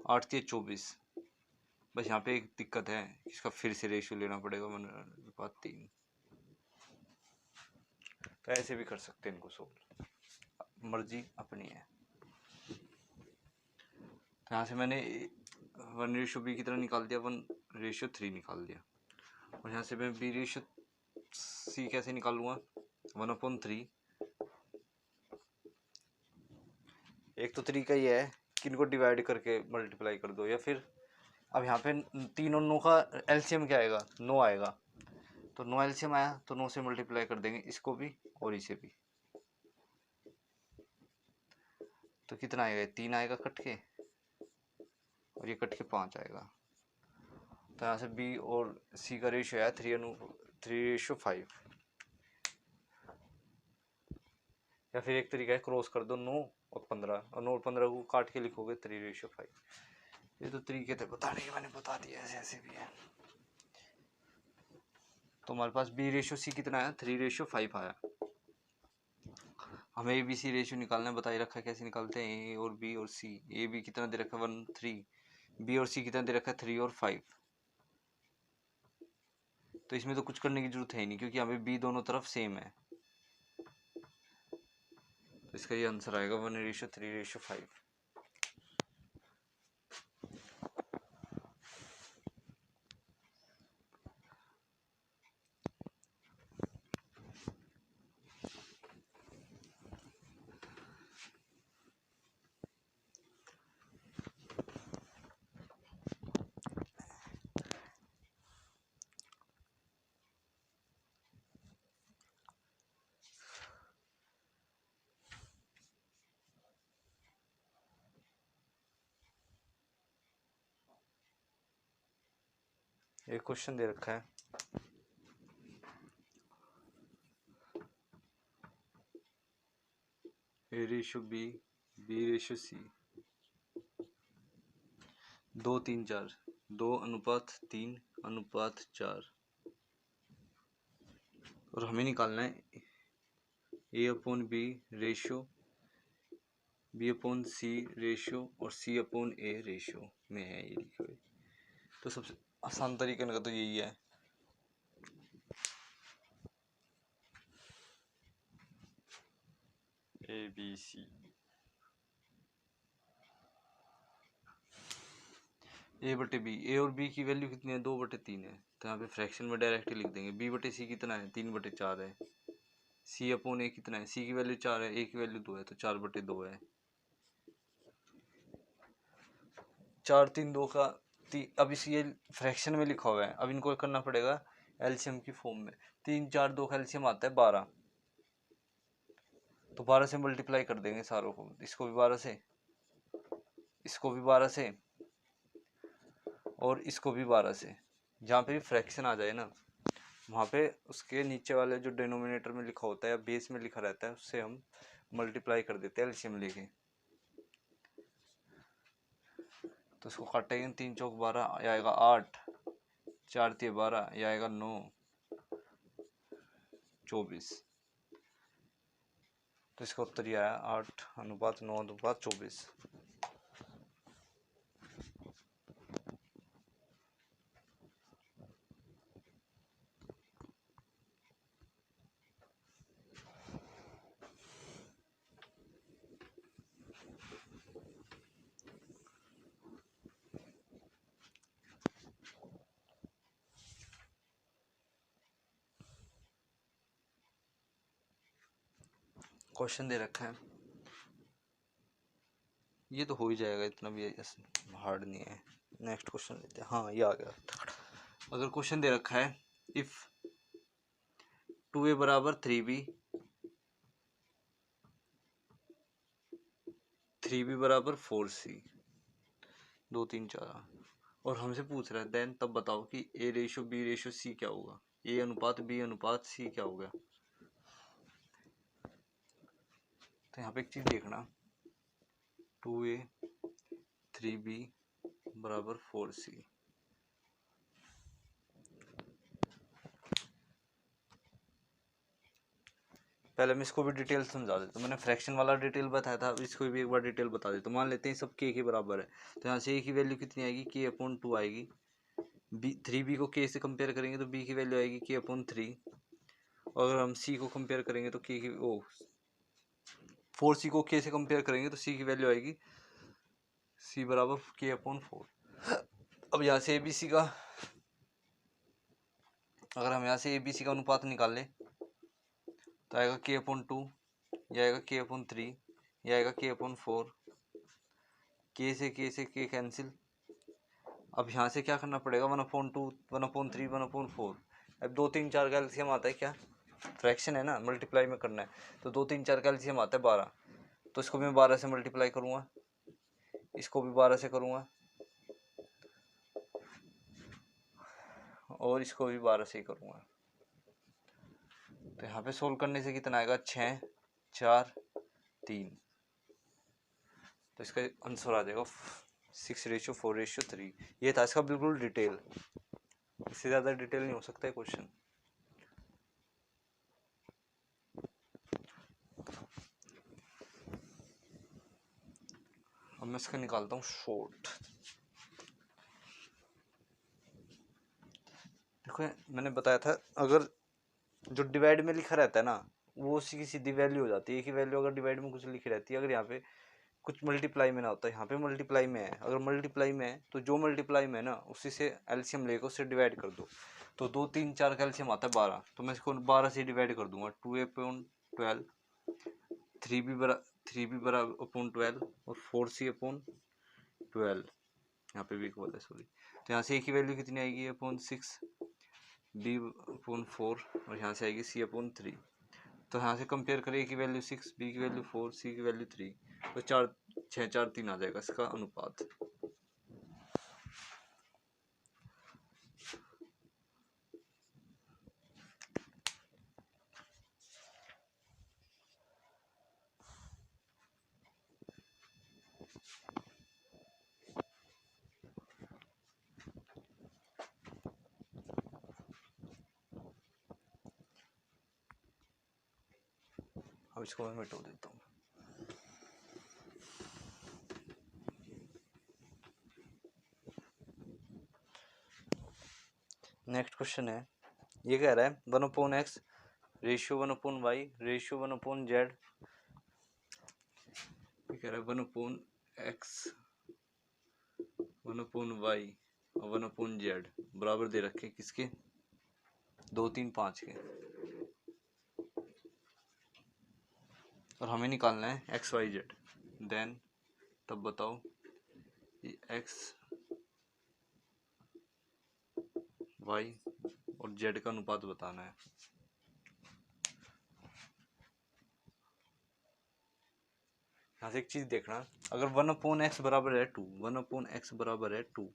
[SPEAKER 1] 8 से 24। बस यहाँ पे एक दिक्कत है, इसका फिर से रेशियो लेना पड़ेगा 1/3। तो ऐसे भी कर सकते हैं इनको सोल्व, मर्जी अपनी है। तो यहाँ से मैंने 1/b की तरह निकाल दिया, 1/3 निकाल दिया, और यहाँ से मैं b/c कैसे निकालूंगा 1/3। एक तो तरीका ये है कि इनको डिवाइड करके मल्टीप्लाई कर दो, या फिर अब यहाँ पे 3 और 9 का एलसीएम क्या आएगा 9 आएगा, तो 9 एलसीएम आया तो 9 से मल्टीप्लाई कर देंगे इसको भी और इसे भी, तो कितना आएगा 3 आएगा कट के और ये कट के 5 आएगा। तो यहाँ से बी और सी का रेशियो है 3:5। या फिर एक तरीका है क्रॉस कर दो 9 और 15, और 9 और 15 को काट के लिखोगे 3:5। ये तो तरीके थे बताने के, मैंने बता दिया, ऐसे ऐसे भी है। तो हमारे पास b/c कितना है 3:5 आया। हमें ए बी सी रेशियो निकालना है, बताई रखा है कैसे निकालते हैं, ए और बी और सी। ए बी कितना दे रखा है 1/3, बी और सी कितना दे रखा है 3 और 5। तो इसमें तो कुछ करने की जरूरत है ही नहीं, क्योंकि हमें बी दोनों तरफ सेम है, तो इसका ये आंसर आएगा 1:3:5। एक क्वेश्चन दे रखा है, A ratio B, B ratio C, 2:3:4, 2:3:4, और हमें निकालना है A/B रेशो, B/C रेशो और C/A रेशो में है ये लिखा हुआ। तो सबसे आसान तरीके का तो यही है,
[SPEAKER 2] ABC,
[SPEAKER 1] A/B, A और B की वैल्यू कितनी है, 2/3 है, तो यहाँ पे फ्रैक्शन में डायरेक्टली लिख देंगे। B/C कितना है, 3/4 है। C/A कितना है, C की वैल्यू 4 है, A की वैल्यू 2 है, तो 4/2 है। 4 3 2 का अब इस ये फ्रैक्शन में लिखा हुआ है, अब इनको करना पड़ेगा एलसीएम की फॉर्म में। 3 4 2 का एलसीएम आता है 12, तो 12 से मल्टीप्लाई कर देंगे सारों को, इसको भी 12 से, इसको भी 12 से और इसको भी 12 से। जहाँ पे भी फ्रैक्शन आ जाए ना, वहाँ पे उसके नीचे वाले जो डिनोमिनेटर में लिखा होता है या बेस में लिखा रहता है, उससे हम मल्टीप्लाई कर देते हैं एलसीएम लेके। तो उसको काटेंगे, 3 चौक 12, या आएगा 8, 4 3 12, या आएगा 9 24। तो इसका उत्तर ये आया 8:9:24। क्वेश्चन दे रखा है, ये तो हो ही जाएगा, इतना भी हार्ड नहीं है। नेक्स्ट क्वेश्चन लेते हैं, हाँ ये आ गया। अगर क्वेश्चन दे रखा है, इफ 2a बराबर 3b, 3b बराबर 4c, 2 3 4, और हमसे पूछ रहा है देन तब बताओ कि a ratio b ratio c क्या होगा, a अनुपात b अनुपात c क्या होगा। तो यहाँ पे एक चीज देखना, 2a 3b बराबर 4c, पहले मैं इसको भी डिटेल समझा देता हूँ। मैंने फ्रैक्शन वाला डिटेल बताया था, अब इसको भी एक बार डिटेल बता देता हूँ। मान लेते हैं सब k के बराबर है, तो यहाँ से a की वैल्यू कितनी आएगी, k/2 आएगी। b 3b को k से कंपेयर करेंगे तो b की वैल्यू आएगी k/3, और अगर हम c को कंपेयर करेंगे तो k की 4c को k से कंपेयर करेंगे तो c की वैल्यू आएगी c बराबर k/4। अब यहाँ से abc का, अगर हम यहाँ से abc का अनुपात निकाल लें तो आएगा k/2, यह आएगा k/3, यह आएगा k/4, k से k कैंसिल। अब यहाँ से क्या करना पड़ेगा, 1/2, 1/3, 1/4। अब 2 3 4 का एलसीएम आता है, क्या फ्रैक्शन है ना, मल्टीप्लाई में करना है, तो 2 3 4 का एलसीएम आता है 12, तो इसको मैं 12 से मल्टीप्लाई करूँगा, इसको भी 12 से करूँगा और इसको भी 12 से ही करूँगा। तो यहाँ पे सोल्व करने से कितना आएगा, 6 4 3, तो इसका आंसर आ जाएगा 6:4:3। ये था इसका बिल्कुल डिटेल, इससे ज़्यादा डिटेल नहीं हो सकता है क्वेश्चन। अब मैं इसका निकालता हूँ शॉर्ट। देखो मैंने बताया था, अगर जो डिवाइड में लिखा रहता है ना, वो उसी की सीधी वैल्यू हो जाती है। एक ही वैल्यू अगर डिवाइड में कुछ लिखी रहती है, अगर यहाँ पे कुछ मल्टीप्लाई में ना होता है, यहाँ पे मल्टीप्लाई में है, अगर मल्टीप्लाई में है तो जो मल्टीप्लाई में है ना उसी से एलसीएम लेकर उससे डिवाइड कर दो, तो 2 3 4 का एलसीएम आता है 12, तो मैं इसको 12 से डिवाइड कर दूंगा। 2a/12, 3b/12 और 4c/12, यहाँ पे भी इक्वल है, सॉरी। तो यहाँ से a की वैल्यू कितनी आएगी, a/6, b/4, और यहाँ से आएगी c/3। तो यहाँ से कंपेयर करें, a की वैल्यू 6, b की वैल्यू 4, c की वैल्यू 3, तो 4 6 4 3 आ जाएगा इसका अनुपात। अब इसको मैं मिटा देता हूँ। नेक्स्ट क्वेश्चन है, ये कह रहा है 1/x ratio 1/y ratio 1/z। ये कह रहा है 1/x 1/y और 1/z बराबर दे रखे किसके, 2 3 5 के, और हमें निकालना है एक्स वाई जेड। देन तब बताओ ये एक्स वाई और जेड का अनुपात बताना है। यहाँ से एक चीज देखना, अगर 1/x बराबर है 2, 1/x बराबर है 2,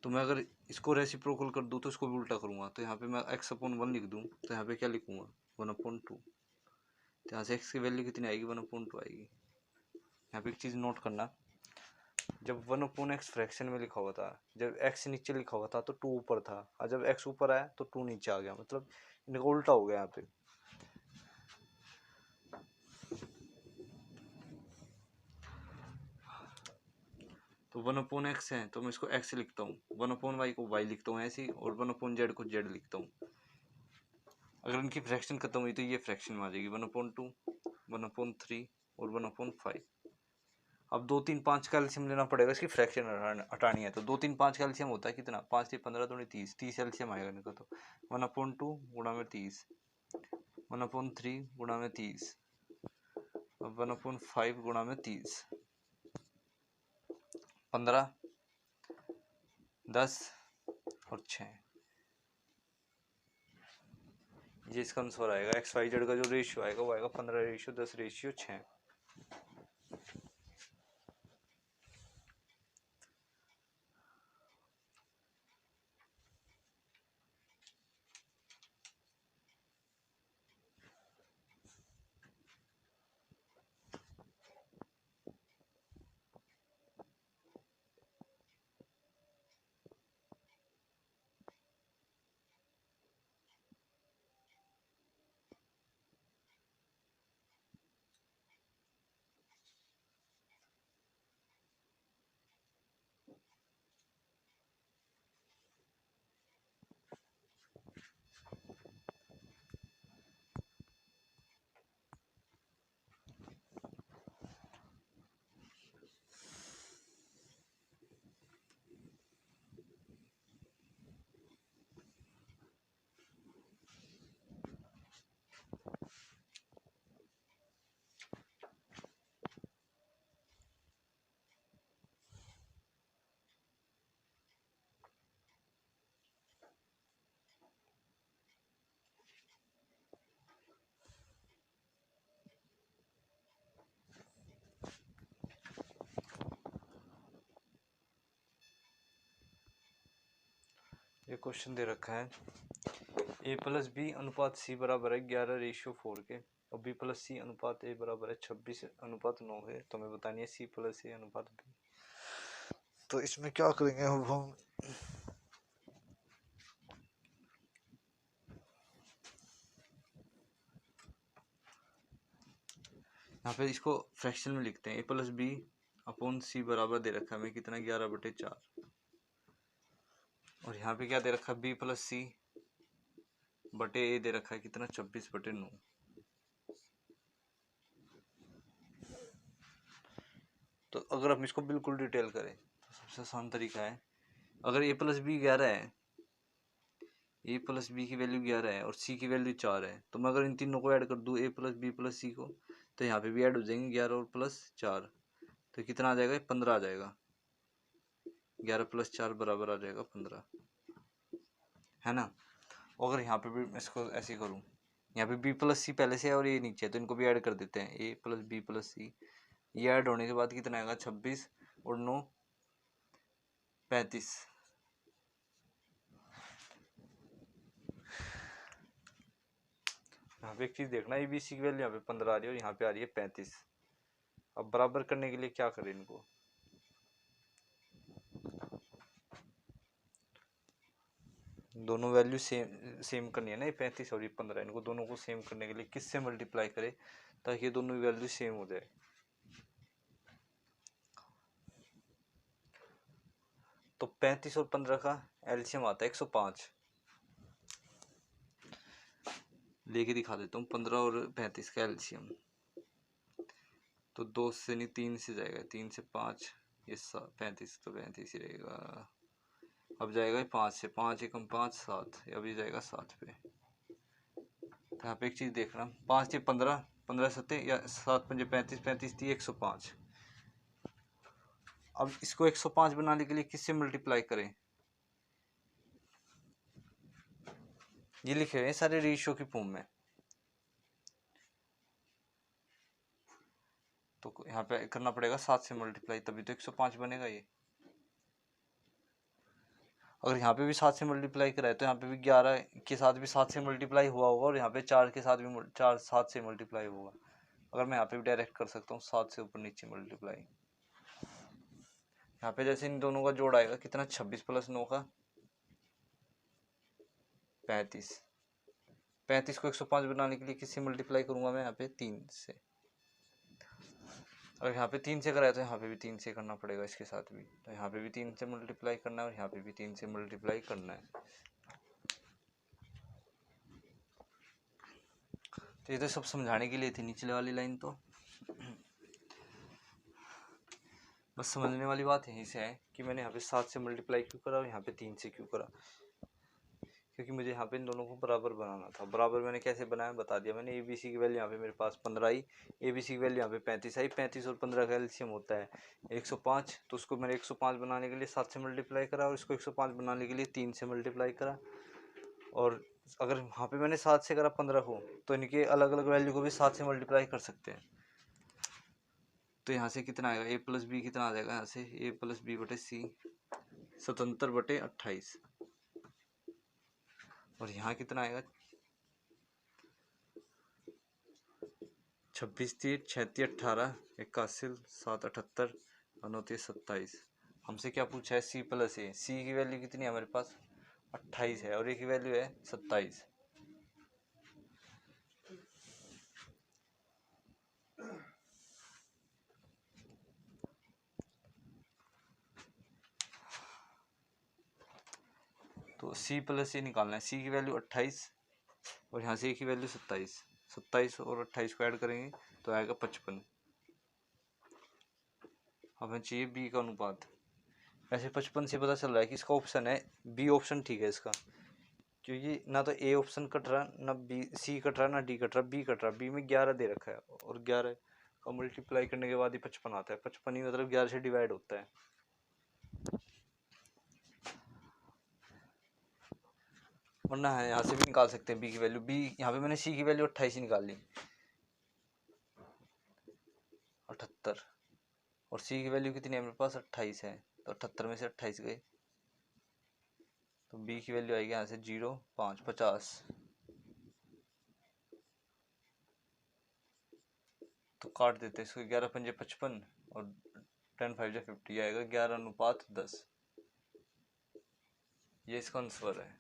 [SPEAKER 1] तो मैं अगर इसको रेसिप्रोकल कर दूँ तो इसको भी उल्टा करूँगा, तो यहाँ पे मैं x/1 लिख दूँ तो यहाँ पे क्या लिखूँगा 1/2। तो यहाँ से x की वैल्यू कितनी आएगी 1/2 आएगी। यहाँ पे एक चीज़ नोट करना, जब 1/x फ्रैक्शन में लिखा हुआ था, जब x नीचे लिखा हुआ था तो 2 ऊपर था, और जब x ऊपर आया तो 2 नीचे आ गया, मतलब इनका उल्टा हो गया यहाँ पे। तो 1/x है तो मैं इसको x लिखता हूँ, 1/y को y लिखता हूँ ऐसे ही, और 1/z को z लिखता हूँ। अगर इनकी फ्रैक्शन खत्म हुई तो ये फ्रैक्शन में आ जाएगी 1/2, 1/3 और 1/5। अब 2 3 5 का एलसीएम लेना पड़ेगा, इसकी फ्रैक्शन हटानी है। तो 2 3 5 का एलसीएम होता है कितना, 5 3 15 दूनी 30, 30 एलसीएम आएगा इनका। तो 1/2 गुणा में 30, 1/3 गुणा में 30, अब 1/5 गुणा में 30, 15 10 और 6, ये इसका आंसर आएगा। एक्स वाई जेड का जो रेशियो आएगा वो आएगा 15:10:6। ये क्वेश्चन दे रखा है a+b अनुपात c बराबर है 11:4 के, और b+c अनुपात a बराबर है 26:9 है। तो हमें बतानी है c+a अनुपात b। तो इसमें क्या करेंगे अब हम, यहाँ पे इसको फ्रैक्शन में लिखते हैं, a+b/c बराबर दे रखा है हमें कितना 11/4, और यहाँ पे क्या दे रखा है b+c बटे a दे रखा है कितना 26/9। तो अगर हम इसको बिल्कुल डिटेल करें तो सबसे आसान तरीका है, अगर a+b 11 है, a+b की वैल्यू 11 है और c की वैल्यू 4 है, तो मैं अगर इन तीनों को ऐड कर दूं a+b+c को, तो यहाँ पे भी ऐड हो जाएंगे 11 और +4, तो कितना आ जाएगा 15 आ जाएगा। 11 + 4 बराबर आ जाएगा 15, है ना। अगर यहाँ पे भी मैं इसको ऐसे करूँ, यहाँ पे b+c पहले से है और ये नीचे है, तो इनको भी ऐड कर देते हैं, a+b+c, ये ऐड होने के बाद कितना आएगा 26 और 9 35। यहाँ पे एक चीज देखना, ABC की वैल्यू यहाँ पे 15 आ रही है और यहाँ पे आ रही है 35। अब बराबर करने के लिए क्या करें इनको, दोनों वैल्यू सेम करनी है ना, ये 35 और ये 15, इनको दोनों को सेम करने के लिए किससे मल्टीप्लाई करें ताकि ये दोनों वैल्यू सेम हो जाए। तो 35 और 15 का एलसीएम आता है 105। लेके दिखा देता हूँ 15 और 35 का एलसीएम। तो 2 से नहीं 3 से जाएगा, 3 से 5, ये 35 तो 35 ही रहेगा। अब जाएगा 5 से, 5 एकम 5 7, अभी जाएगा 7 पे। तो यहाँ पे एक चीज़ देख रहा हूँ, 5 से 15, 15 सत्ते या 7 पंजे 35, 35 थी 105। अब इसको 105 बनाने के लिए किससे मल्टीप्लाई करें? ये लिखे हुए हैं सारे रेशियो की फॉर्म में। तो यहाँ पे करना पड़ेगा 7 से मल्टीप्लाई, तभी तो 105 बनेगा ये। अगर यहाँ पे भी 7 से मल्टीप्लाई कराए तो यहाँ पे भी 11 के साथ भी 7 से मल्टीप्लाई हुआ होगा, और यहाँ पे 4 के साथ भी 7 से मल्टीप्लाई होगा। अगर मैं यहाँ पे भी डायरेक्ट कर सकता हूँ 7 से ऊपर नीचे मल्टीप्लाई। यहाँ पे जैसे इन दोनों का जोड़ आएगा कितना, 26 प्लस 9 का 35। 35 को 105 बनाने के लिए किससे मल्टीप्लाई करूंगा मैं? यहाँ पे 3 से। अगर यहाँ पे 3 से कराया तो यहाँ पे भी 3 से करना पड़ेगा इसके साथ भी। तो यहाँ पे भी 3 से मल्टीप्लाई करना है और यहाँ पे भी 3 से मल्टीप्लाई करना है। तो ये तो सब समझाने के लिए थी निचले वाली लाइन। तो बस समझने वाली बात यहीं से है कि मैंने यहाँ पे 7 से मल्टीप्लाई क्यों करा और यहाँ पे 3 से क्यों करा, क्योंकि मुझे यहाँ पे इन दोनों को बराबर बनाना था। बराबर मैंने कैसे बनाया बता दिया मैंने। ABC की वैल्यू यहाँ पे मेरे पास 15 आई, ABC की वैल्यू यहाँ पे 35 आई। 35 और 15 का एलसीएम होता है 105। तो उसको मैंने 105 बनाने के लिए 7 से मल्टीप्लाई करा और इसको 105 बनाने के लिए 3 से मल्टीप्लाई करा। और अगर वहाँ पे मैंने 7 से करा 15 को, तो इनके अलग अलग वैल्यू को भी 7 से मल्टीप्लाई कर सकते हैं। तो यहाँ से कितना आएगा, A प्लस बी कितना आ जाएगा यहाँ से, A प्लस बी बटे C 77/28। और यहाँ कितना आएगा, 26 3 36 18 81 7 78 29 27। हमसे क्या पूछा है, C प्लस A। C की वैल्यू कितनी है हमारे पास, 28 है, और A की वैल्यू है 27। तो C प्लस A निकालना है। C की वैल्यू 28 और यहाँ से A की वैल्यू 27। 27 और 28 को ऐड करेंगे तो आएगा 55। हमें चाहिए B का अनुपात। वैसे 55 से पता चल रहा है कि इसका ऑप्शन है B ऑप्शन ठीक है इसका, क्योंकि ना तो A ऑप्शन कट रहा, ना B C कट रहा, ना D कट रहा, B कट रहा। B में 11 दे रखा है और 11 का मल्टीप्लाई करने के बाद ही 55 आता है। 55 ही मतलब 11 से डिवाइड होता है। वरना है यहाँ से भी निकाल सकते हैं B की वैल्यू। B यहाँ पे मैंने C की वैल्यू 28 ही निकाल ली, 78। और C की वैल्यू कितनी है मेरे पास, 28 है। तो 78 में से 28 गए तो B की वैल्यू आएगी यहाँ से 0 5 50। तो काट देते हैं इसको, 11 पंजे 55 और 10 5 50 आएगा 11:10। ये इसका आंसर है।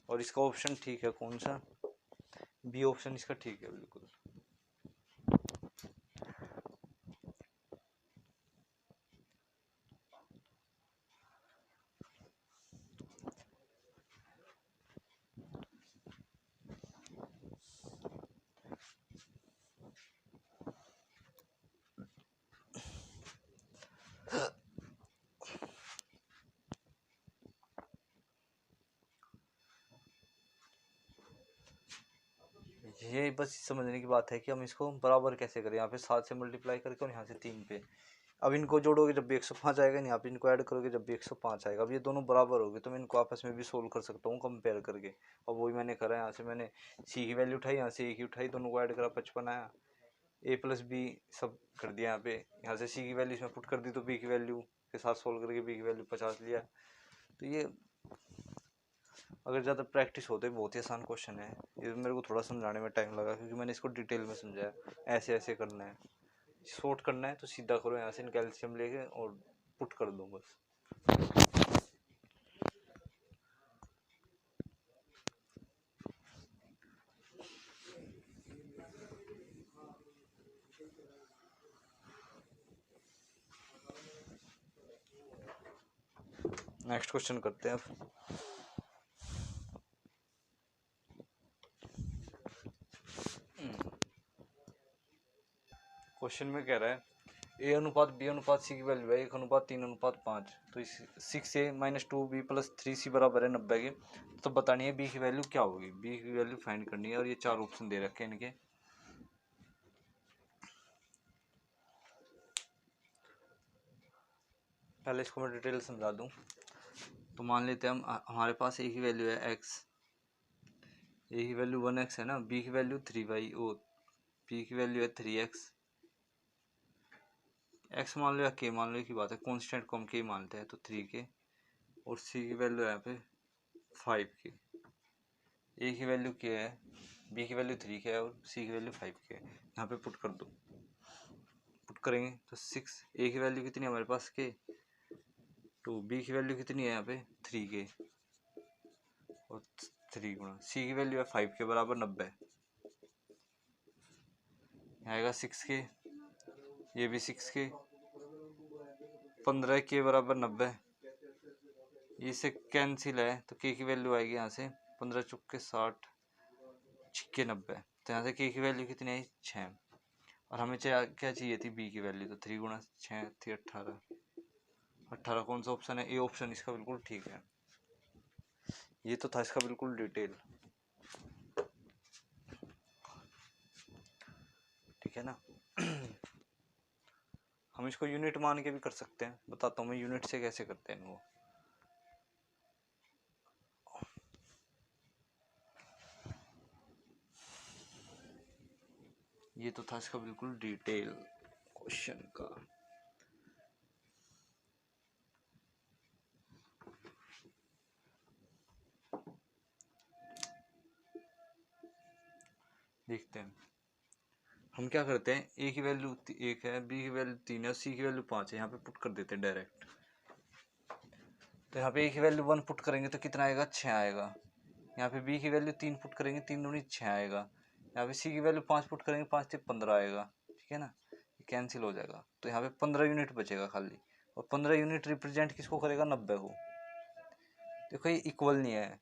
[SPEAKER 1] और इसका ऑप्शन ठीक है, कौन सा, B ऑप्शन इसका ठीक है बिल्कुल। ये बस समझने की बात है कि हम इसको बराबर कैसे करें। यहाँ पे 7 से मल्टीप्लाई करके और यहाँ से 3 पे। अब इनको जोड़ोगे जब भी 105 आएगा, यहाँ पे इनको ऐड करोगे जब भी 105 आएगा। अब ये दोनों बराबर हो गए तो मैं इनको आपस में भी सोल्व कर सकता हूँ कंपेयर करके। और वही मैंने करा। यहाँ से मैंने C की वैल्यू उठाई, यहाँ से A की उठाई, दोनों को ऐड करा 55 आया। A प्लस B सब कर दिया यहाँ पे। यहाँ से C की वैल्यू इसमें पुट कर दी तो B की वैल्यू के साथ सोल्व करके B की वैल्यू 50 लिया। तो ये अगर ज़्यादा प्रैक्टिस हो तो बहुत ही आसान क्वेश्चन है। ये मेरे को थोड़ा समझाने में टाइम लगा क्योंकि मैंने इसको डिटेल में समझाया। ऐसे ऐसे करना है, शॉर्ट करना है तो सीधा करो, यहाँ से कैल्शियम लेके और पुट कर दो बस। नेक्स्ट क्वेश्चन करते हैं अब। क्वेश्चन में कह रहा है ए अनुपात बी अनुपात सी की वैल्यू है 1:3:5, तो इस 6a-2b+3c बराबर है 90 के। तो बतानी है बी की वैल्यू क्या होगी, बी की वैल्यू फाइंड करनी है। और ये 4 ऑप्शन दे रखे हैं इनके। पहले इसको मैं डिटेल समझा दूं। तो मान लेते हैं हम हमारे पास ए की वैल्यू है x, ए की वैल्यू 1x है ना, बी की वैल्यू 3y और बी की वैल्यू है 3x। x मान लो या k मान लो की बात है, कांस्टेंट को हम k मानते हैं तो 3k। और c की वैल्यू है यहाँ पे 5k। ए की वैल्यू k है, बी की वैल्यू 3k है और c की वैल्यू 5k है। यहाँ पे पुट कर दो, पुट करेंगे तो 6, ए की वैल्यू कितनी है हमारे पास k, तो बी की वैल्यू कितनी है यहाँ पे 3k और 3 गुणा सी की वैल्यू है 5k बराबर 90। आएगा 6k, ये भी 6k, 15k बराबर 90। इससे कैंसिल है तो k की वैल्यू आएगी यहाँ से 15 चुके 60, 6 90। तो यहाँ से k की वैल्यू कितनी आई 6। और हमें क्या चाहिए थी बी की वैल्यू, तो 3 गुणा 6 थी 18। 18 कौन सा ऑप्शन है, ए ऑप्शन इसका बिल्कुल ठीक है। ये तो था इसका बिल्कुल डिटेल, ठीक है ना। हम इसको यूनिट मान के भी कर सकते हैं, बताता हूँ मैं यूनिट से कैसे करते हैं वो। ये तो था इसका बिल्कुल डिटेल क्वेश्चन का। देखते हैं हम क्या करते हैं। ए की वैल्यू 1 है, बी की वैल्यू 3 है और सी की वैल्यू 5 है। यहाँ पे पुट कर देते हैं डायरेक्ट। तो यहाँ पे ए की वैल्यू 1 पुट करेंगे तो कितना आएगा 6 आएगा। यहाँ पे बी की वैल्यू 3 पुट करेंगे, 3 दूनी 6 आएगा। यहाँ पे सी की वैल्यू 5 पुट करेंगे, 5 से 15 आएगा, ठीक है ना। ये कैंसिल हो जाएगा तो यहाँ पे 15 यूनिट बचेगा खाली। और 15 यूनिट रिप्रेजेंट किसको करेगा 90 को। देखो ये इक्वल नहीं है,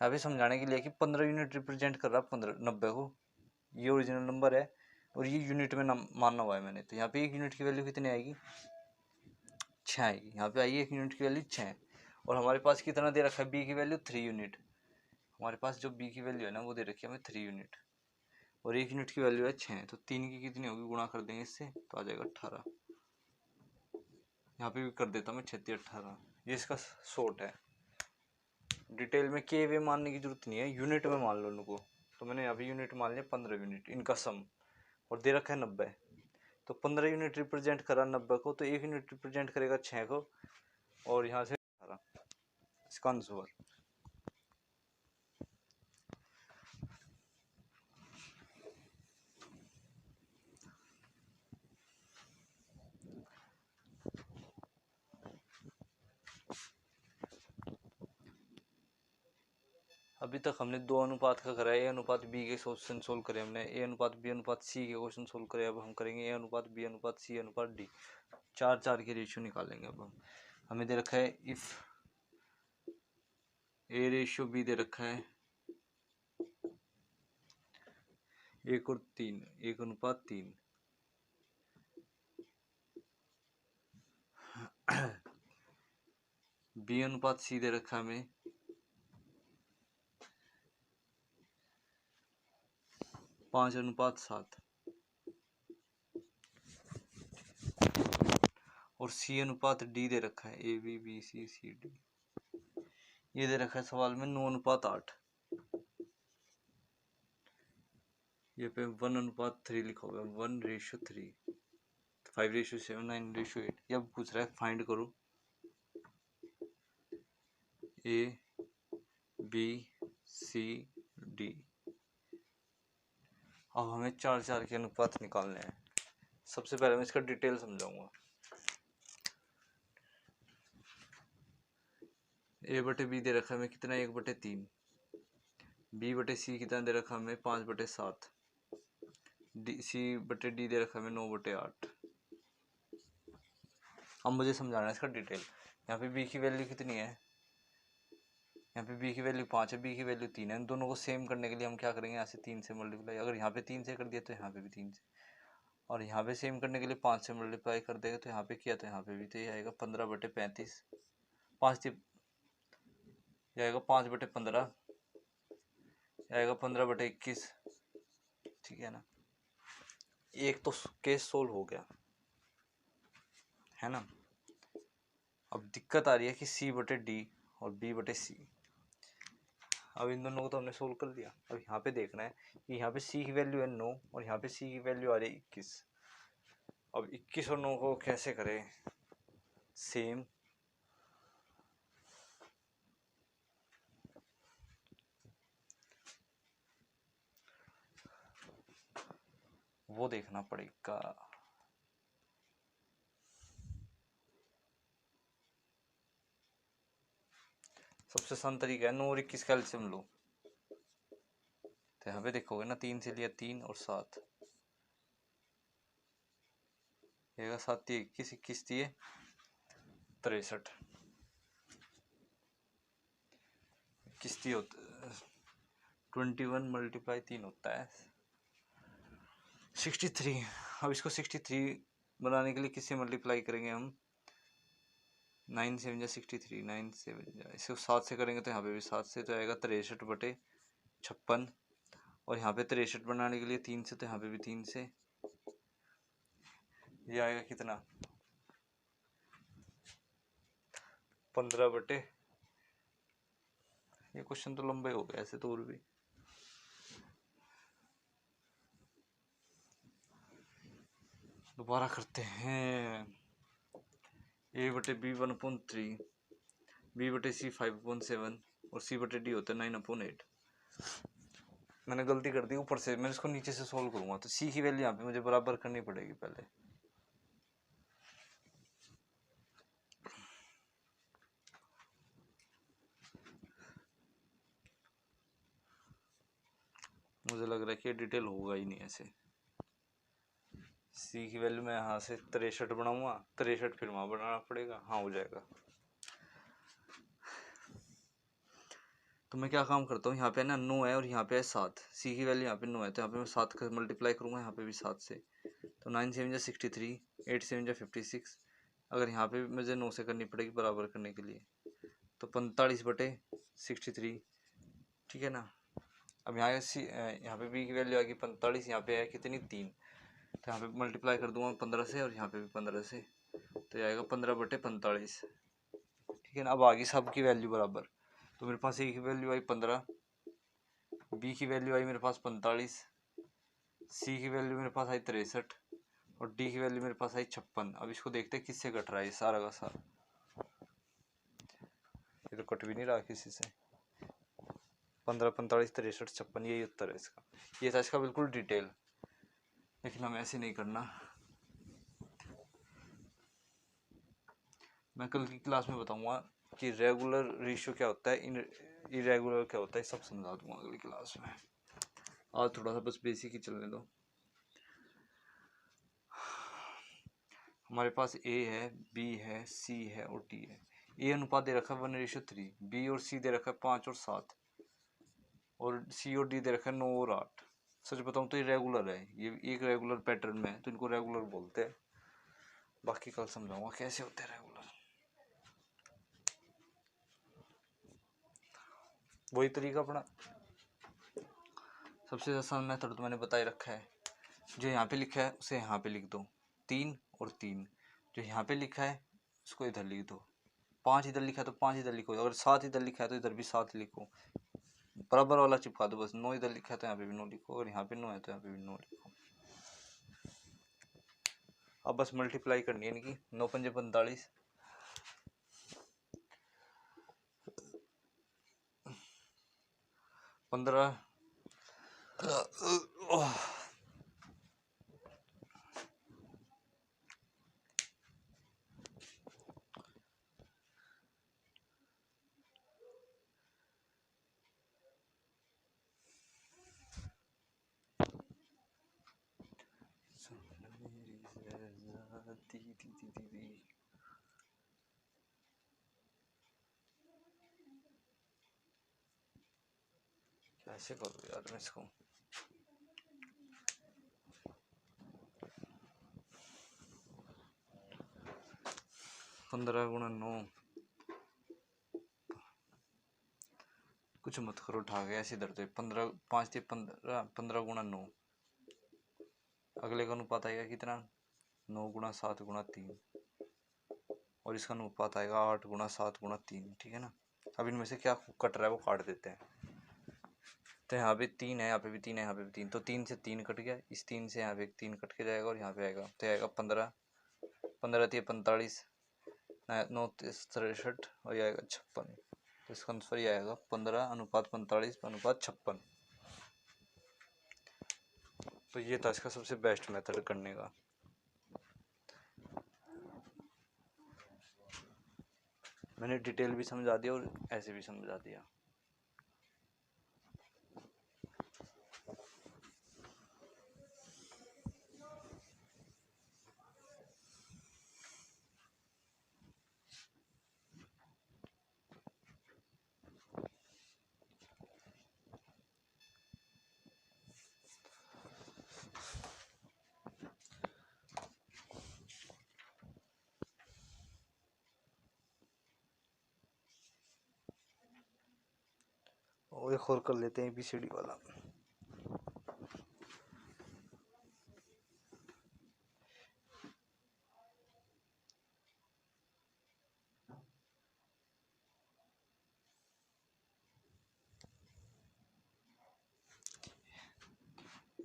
[SPEAKER 1] यहाँ पे समझाने के लिए कि 15 यूनिट रिप्रेजेंट कर रहा है 90 को। ये ओरिजिनल नंबर है और ये यूनिट में मानना हुआ है मैंने। तो यहाँ पे 1 यूनिट की वैल्यू कितनी आएगी 6 आएगी। यहाँ पे आई 1 यूनिट की वैल्यू 6। और हमारे पास कितना दे रखा है बी की वैल्यू 3 यूनिट। हमारे पास जो बी की वैल्यू है ना वो दे रखी है हमें 3 यूनिट और 1 यूनिट की वैल्यू है 6। तो 3 की कितनी होगी, गुणा कर देंगे इससे तो आ जाएगा 18। यहाँ पे भी कर देता मैं 36 18। ये इसका शॉर्ट है। डिटेल में के वे मानने की जरूरत नहीं है, यूनिट में मान लो उनको। तो मैंने यहाँ पे यूनिट मान लिया 15 यूनिट, इनका सम। और दे रखा है 90। तो 15 यूनिट रिप्रेजेंट करा 90 को, तो 1 यूनिट रिप्रेजेंट करेगा 6 को और यहाँ से 18। इसका आंसर। अभी तक हमने 2 अनुपात का करा है, ए अनुपात बी के क्वेश्चन सोल्व करे हमने, ए अनुपात बी अनुपात सी के क्वेश्चन सोल्व करे। अब हम करेंगे ए अनुपात बी अनुपात सी अनुपात डी। 4 के रेशियो निकालेंगे। अब हम हमें दे रखा है इफ ए रेशियो बी दे रखा है 1 और 3, 1:3। बी अनुपात सी दे रखा है हमें 5:7। और सी अनुपात डी दे रखा है A B B C C D. ये दे रखा है सवाल में 9:8। ये पे 1:3 लिखा हुआ है, 1:3, 5:7, 9:8। ये अब पूछ रहा है फाइंड करो ए बी सी डी। अब हमें 4 के अनुपात निकालने हैं। सबसे पहले मैं इसका डिटेल समझाऊंगा। ए बटे बी दे रखा है हमें कितना 1/3। बी बटे सी कितना दे रखा है हमें 5/7। डी सी बटे डी दे रखा है हमें 9/8। अब मुझे समझाना है इसका डिटेल। यहाँ पे b की वैल्यू कितनी है, यहाँ पे b की वैल्यू 5 है, b की वैल्यू 3 है। इन दोनों को सेम करने के लिए हम क्या करेंगे, यहाँ से 3 से मल्टीप्लाई, अगर यहाँ पे 3 से कर दिया तो यहाँ पे भी 3 से, और यहाँ पे सेम करने के लिए 5 से मल्टीप्लाई कर देगा तो यहाँ पे किया तो यहाँ पे भी, तो ये आएगा 15/35, 5 ये आएगा 5/15, आएगा 15/21, ठीक है ना। एक तो केस सोल्व हो गया है ना। अब दिक्कत आ रही है कि c/d और b/c। अब इन दोनों को तो हमने सोल्व कर दिया। अब यहाँ पे देखना है कि यहाँ पे c की वैल्यू है 9 और यहाँ पे c की वैल्यू आ रही है 21। अब 21 और 9 को कैसे करें सेम, वो देखना पड़ेगा। सबसे आसान तरीका है 9 और 21 का एलसीएम लो। तो यहाँ पे देखोगे ना, 3 से लिया 3 और 7, ये 7 थी 21, 21 थी 63, 21 थी 21 मल्टीप्लाई 3 होता है 63। अब इसको 63 बनाने के लिए किससे मल्टीप्लाई करेंगे हम, 9 7 जा 63, 9 7 जा, इसको 7 से करेंगे तो यहाँ पे भी 7 से, तो आएगा 63/56। और यहाँ पे 63 बनाने के लिए 3 से, तो यहाँ पे भी 3 से, ये आएगा कितना 15 ये क्वेश्चन तो लंबे हो गए ऐसे तो, और भी दोबारा करते हैं। a/b 1/3, b/c 5/7 और c/d होता है 9/8। मैंने गलती कर दी ऊपर से, मैं इसको नीचे से सोल्व करूंगा तो c की वैल्यू यहाँ पे मुझे बराबर करनी पड़ेगी पहले। मुझे लग रहा है कि डिटेल होगा ही नहीं ऐसे। c की वैल्यू मैं यहाँ से 63 बनाऊंगा, 63 फिर वहाँ बनाना पड़ेगा, हाँ हो जाएगा। तो मैं क्या काम करता हूँ, यहाँ पे ना 9 है और यहाँ पे है 7, c की वैल्यू यहाँ पे 9 है तो यहाँ पे मैं 7 का मल्टीप्लाई करूँगा, यहाँ पे भी 7 से, तो 9 7 जा 63, 8 7 जा 56। अगर यहाँ पे भी मुझे 9 से करनी पड़ेगी बराबर करने के लिए, तो 45/63, ठीक है ना। अब यहाँ पे b की वैल्यू आएगी 45, यहाँ पे है कितनी 3, तो यहाँ पे मल्टीप्लाई कर दूंगा 15 से और यहाँ पे भी 15 से, तो ये आएगा 15/45, ठीक है ना। अब आगे सब की वैल्यू बराबर, तो मेरे पास a की वैल्यू आई 15, b की वैल्यू आई मेरे पास 45, c की वैल्यू मेरे पास आई 63 और d की वैल्यू मेरे पास आई 56। अब इसको देखते हैं किससे कट रहा है ये सारा का सारा, ये तो कट भी नहीं रहा किसी से। 15 45 63 56, यही उत्तर है इसका। ये था इसका बिल्कुल डिटेल, लेकिन हमें ऐसे नहीं करना। मैं कल की क्लास में बताऊंगा कि रेगुलर रेशियो क्या होता है, इरेगुलर क्या होता है, सब समझा दूंगा अगली क्लास में। आज थोड़ा सा बस बेसिक ही चलने दो। हमारे पास a है, b है, c है और d है। a अनुपात दे रखा है 1:3, b और c दे रखा है 5 और 7, और c और d दे रखा है 9 और 8। सच बताऊं तो ये रेगुलर है, ये एक रेगुलर पैटर्न में है तो इनको रेगुलर बोलते हैं। बाकी कल समझाऊंगा कैसे होते हैं रेगुलर। वही तरीका अपना, सबसे आसान मेथड तो मैंने बताए रखा है। जो यहाँ पे लिखा है उसे यहाँ पे लिख दो, 3 और 3। जो यहाँ पे लिखा है उसको इधर लिख दो, 5 इधर लिखा है तो 5 इधर लिखो, अगर 7 इधर लिखा है तो इधर भी 7 लिखो, बराबर वाला चिपका दो बस। 9 इधर लिखा है तो यहाँ पे भी 9 लिखो, और यहाँ पे 9 है तो यहाँ पे भी 9 लिखो। अब बस मल्टीप्लाई करनी है इनकी, 9 पंजे 45, 15, कैसे करूँ यार मैं इसको। पंद्रह गुणा 9, कुछ मत करो, उठा गया ऐसे इधर। तो 15 5 15, 15 गुणा 9, अगले का अनुपात आएगा कितना, 9 गुणा 7 गुणा 3, और इसका अनुपात आएगा 8 गुणा 7 गुणा 3। ठीक है ना। अब इनमें से क्या कट रहा है वो काट देते हैं। तो यहाँ पे 3 है, यहाँ पे भी 3 है, यहाँ पे भी 3, तो 3 से 3 कट गया, इस 3 से यहाँ पे 3 कट के जाएगा और यहाँ पे आएगा, तो आएगा 15, 15 3 45, 9 63 और ये आएगा 56। तो इसका आंसर ये आएगा 15 अनुपात 45 अनुपात 56। तो ये था इसका सबसे बेस्ट मेथड करने का। मैंने डिटेल भी समझा दिया और ऐसे भी समझा दिया। और एक और कर लेते हैं ABCD वाला।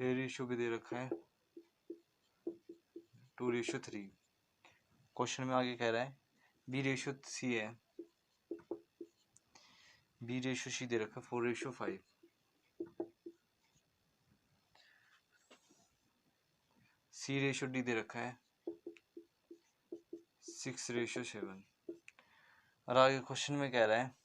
[SPEAKER 1] ए रेशियो भी दे रखा है 2:3। क्वेश्चन में आगे कह रहा है B/C है, B/C दे रखा है 4:5, C/D दे रखा है 6:7। और आगे क्वेश्चन में कह रहा है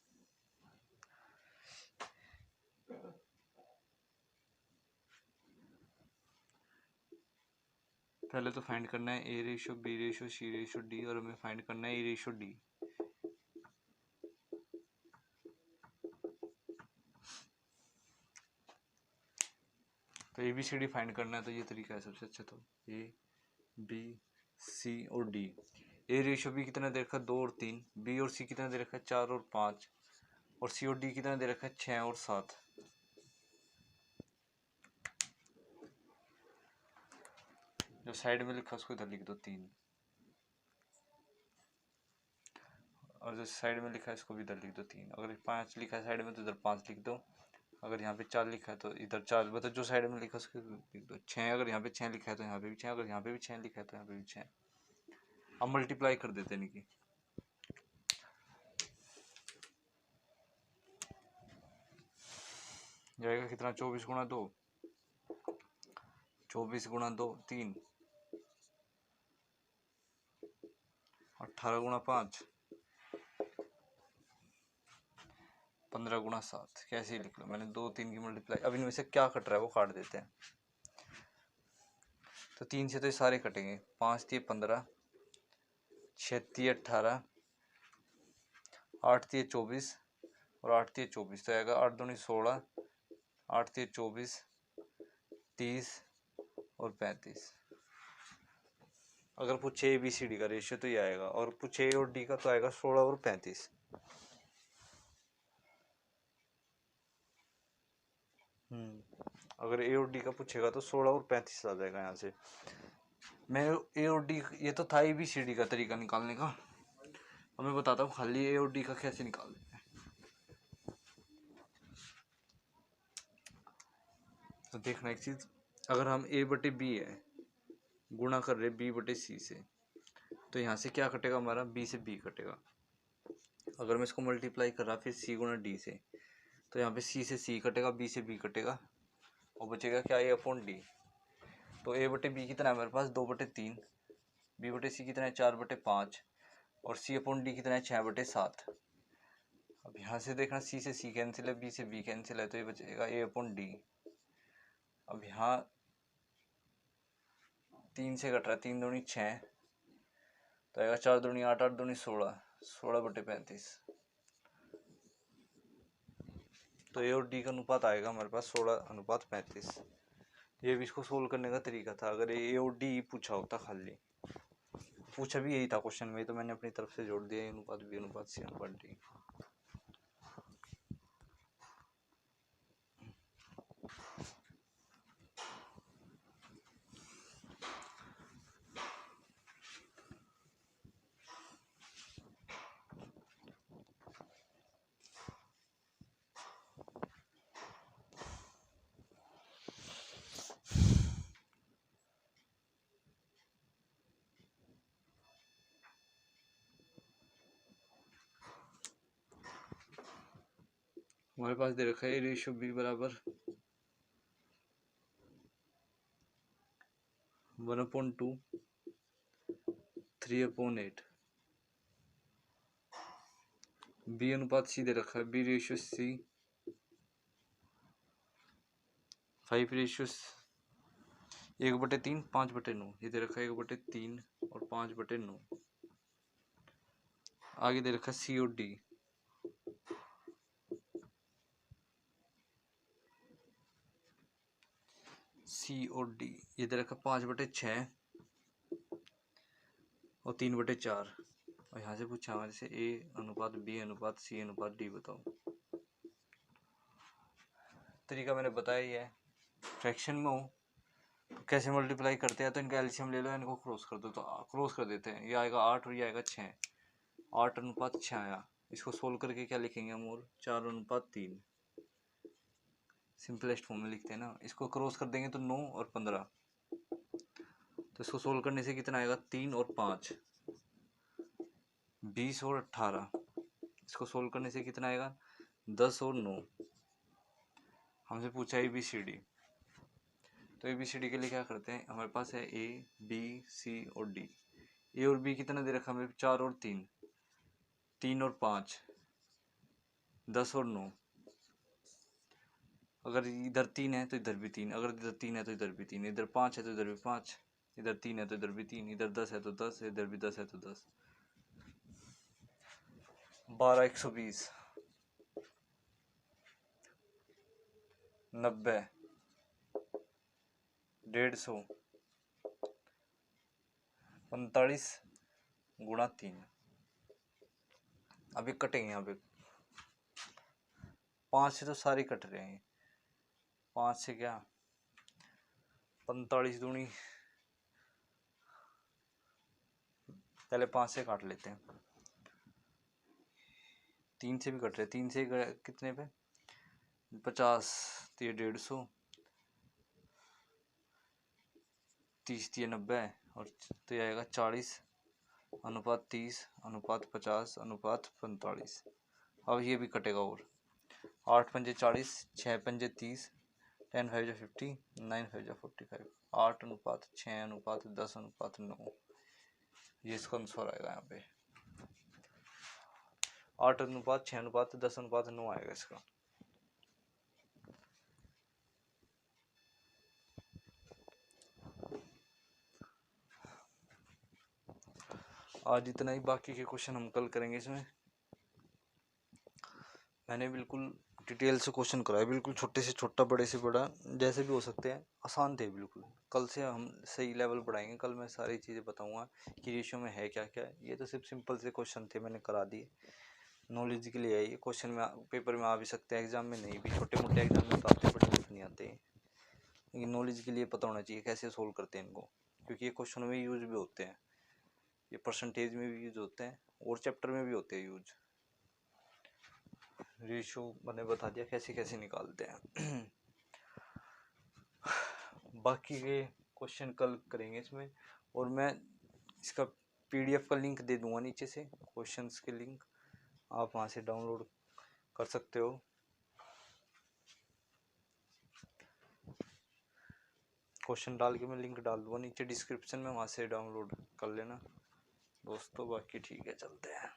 [SPEAKER 1] पहले तो फाइंड करना है A ratio, B ratio, C ratio, D, और हमें फाइंड करना है E रेशियो D। तो ABCD फाइंड करना है, तो ये तरीका है सबसे अच्छा। तो A B C और D। A रेशियो भी कितना दे रखा है 2 और 3, B और C कितना दे रखा है 4 और 5, और C और D कितना दे रखा है 6 और 7। जो साइड में लिखा उसको इधर लिख दो 3, और जो साइड में लिखा है इसको भी इधर लिख दो 3। अगर 5 लिखा है साइड में तो इधर 5 लिख दो। अगर यहाँ पे 4 लिखा है तो इधर 4, मतलब जो साइड में लिखा है उसको लिख दो 6। अगर यहाँ पे 6 लिखा है तो यहाँ पे भी 6, अगर यहाँ पे भी 6 लिखा है तो यहाँ पे भी 6। अब मल्टीप्लाई कर देते हैं इनकी। जाएगा कितना 24 गुणा 2, 24 गुणा 2 3, 18 गुणा 5, 15 गुणा 7। कैसे ही लिख लो, मैंने 2 3 की मल्टीप्लाई। अब इनमें से क्या कट रहा है वो काट देते हैं। तो 3 से तो ये सारे कटेंगे, 5 3 15, 6 3 18, 8 3 24 और 8 3 24। तो आएगा 8 दूनी 16, 8 3 24, 30 और 35। अगर पूछे ABCD का रेशियो तो ये आएगा, और पूछे A और D का तो आएगा 16 और 35। अगर A और D का पूछेगा तो 16 और 35 आ जाएगा यहाँ से। मैं A और D, ये तो था ABCD का तरीका निकालने का। अब मैं बताता हूँ खाली A और D का कैसे निकालते हैं। तो देखना एक चीज, अगर हम A/B है गुणा कर रहे B/C से, तो यहाँ से क्या कटेगा हमारा, B से B कटेगा। अगर मैं इसको मल्टीप्लाई कर रहा फिर C गुणा D से, तो यहाँ पे C से C कटेगा, B से B कटेगा, और बचेगा क्या A/D। तो A/B कितना है मेरे पास 2/3, B/C कितना है 4/5, और C/D कितना है 6/7। अब यहाँ से देखना C से C कैंसिल है, B से B कैंसिल है, तो ये बचेगा A/D। अब यहाँ 3 से कट रहा है, 3 दूनी 6, तो आएगा 4 दूनी 8, 8 दूनी 16, 16/35। तो ए और डी का अनुपात आएगा हमारे पास 16:35। ये भी इसको सोल्व करने का तरीका था। अगर ए और डी पूछा होता, खाली पूछा भी यही था क्वेश्चन में, तो मैंने अपनी तरफ से जोड़ दिया, ए अनुपात बी अनुपात सी अनुपात डी। हमारे पास दे रखा है रेशियो बी बराबर 1/2 3/8। बी अनुपात सी दे रखा है, बी रेशियो सी 5:1/3 5/9। ये दे रखा है 1/3 और 5/9। आगे दे रखा है सी और डी। सी और डी ये दे रखा 5/6 और 3/4। और यहाँ से पूछा हमारे से ए अनुपात बी अनुपात सी अनुपात डी बताओ। तरीका मैंने बताया ही है। फ्रैक्शन में हो तो कैसे मल्टीप्लाई करते हैं, तो इनका एलसीएम ले लो, इनको क्रॉस कर दो, तो क्रॉस कर देते हैं। ये आएगा 8 और ये आएगा 6। 8:6 आया। इसको सोल्व करके क्या लिखेंगे हम, और 4:3 सिंपलेस्ट फॉर्म में लिखते हैं ना। इसको क्रॉस कर देंगे तो 9 और 15। तो इसको सोल्व करने से कितना आएगा, 3 और 5 20 और 18। इसको सोल्व करने से कितना आएगा, 10 और 9। हमसे पूछा है ABCD, तो ABCD के लिए क्या करते हैं, हमारे पास है A B C और D। A और B कितना दे रखा हमें, 4 और 3 3 और 5 10 और 9। अगर इधर 3 है तो इधर भी 3, अगर इधर 3 है तो इधर भी 3, इधर 5 है तो इधर भी 5, इधर 3 है तो इधर भी 3, इधर 10 है तो 10, इधर भी 10 है तो 10। 12 120 90 150 45 गुणा 3। अभी कटेंगे यहाँ पे 5 से, तो सारे कट रहे हैं। 5 से क्या, 45 दूनी, पहले 5 से काट लेते हैं। 3 से भी कट रहे, 3 से कितने पे 50, तो ये 150, 30 दिए 90, और तो ये आएगा 40 अनुपात 30 अनुपात 50 अनुपात 45। अब ये भी कटेगा, और 8 पंजे 40 6 पंजे 30 10 5 जा 50 9 5 जा 45। 8:6:10:9। ये इसका आंसर आएगा यहाँ पे 8:6:10:9 आएगा इसका। आज इतना ही, बाकी के क्वेश्चन हम कल करेंगे। इसमें मैंने बिल्कुल डिटेल से क्वेश्चन कराया, बिल्कुल छोटे से छोटा बड़े से बड़ा जैसे भी हो सकते हैं, आसान थे बिल्कुल। कल से हम सही लेवल बढ़ाएंगे। कल मैं सारी चीज़ें बताऊंगा कि रेशियो में है क्या क्या। ये तो सिर्फ सिंपल से क्वेश्चन थे, मैंने करा दिए। नॉलेज के लिए है ये क्वेश्चन, में पेपर में आ भी सकते हैं, एग्जाम में नहीं भी, छोटे मोटे एग्जाम में तो आते हैं, बट नहीं आते हैं। लेकिन नॉलेज के लिए पता होना चाहिए कैसे सोल्व करते हैं इनको, क्योंकि ये क्वेश्चन में यूज भी होते हैं, ये परसेंटेज में भी यूज होते हैं और चैप्टर में भी होते हैं यूज। रेशियो मैंने बता दिया कैसे कैसे निकालते हैं। बाकी के क्वेश्चन कल करेंगे इसमें, और मैं इसका PDF का लिंक दे दूंगा नीचे से, क्वेश्चंस के लिंक आप वहाँ से डाउनलोड कर सकते हो। क्वेश्चन डाल के मैं लिंक डाल दूंगा नीचे डिस्क्रिप्शन में, वहाँ से डाउनलोड कर लेना दोस्तों। बाकी ठीक है, चलते हैं।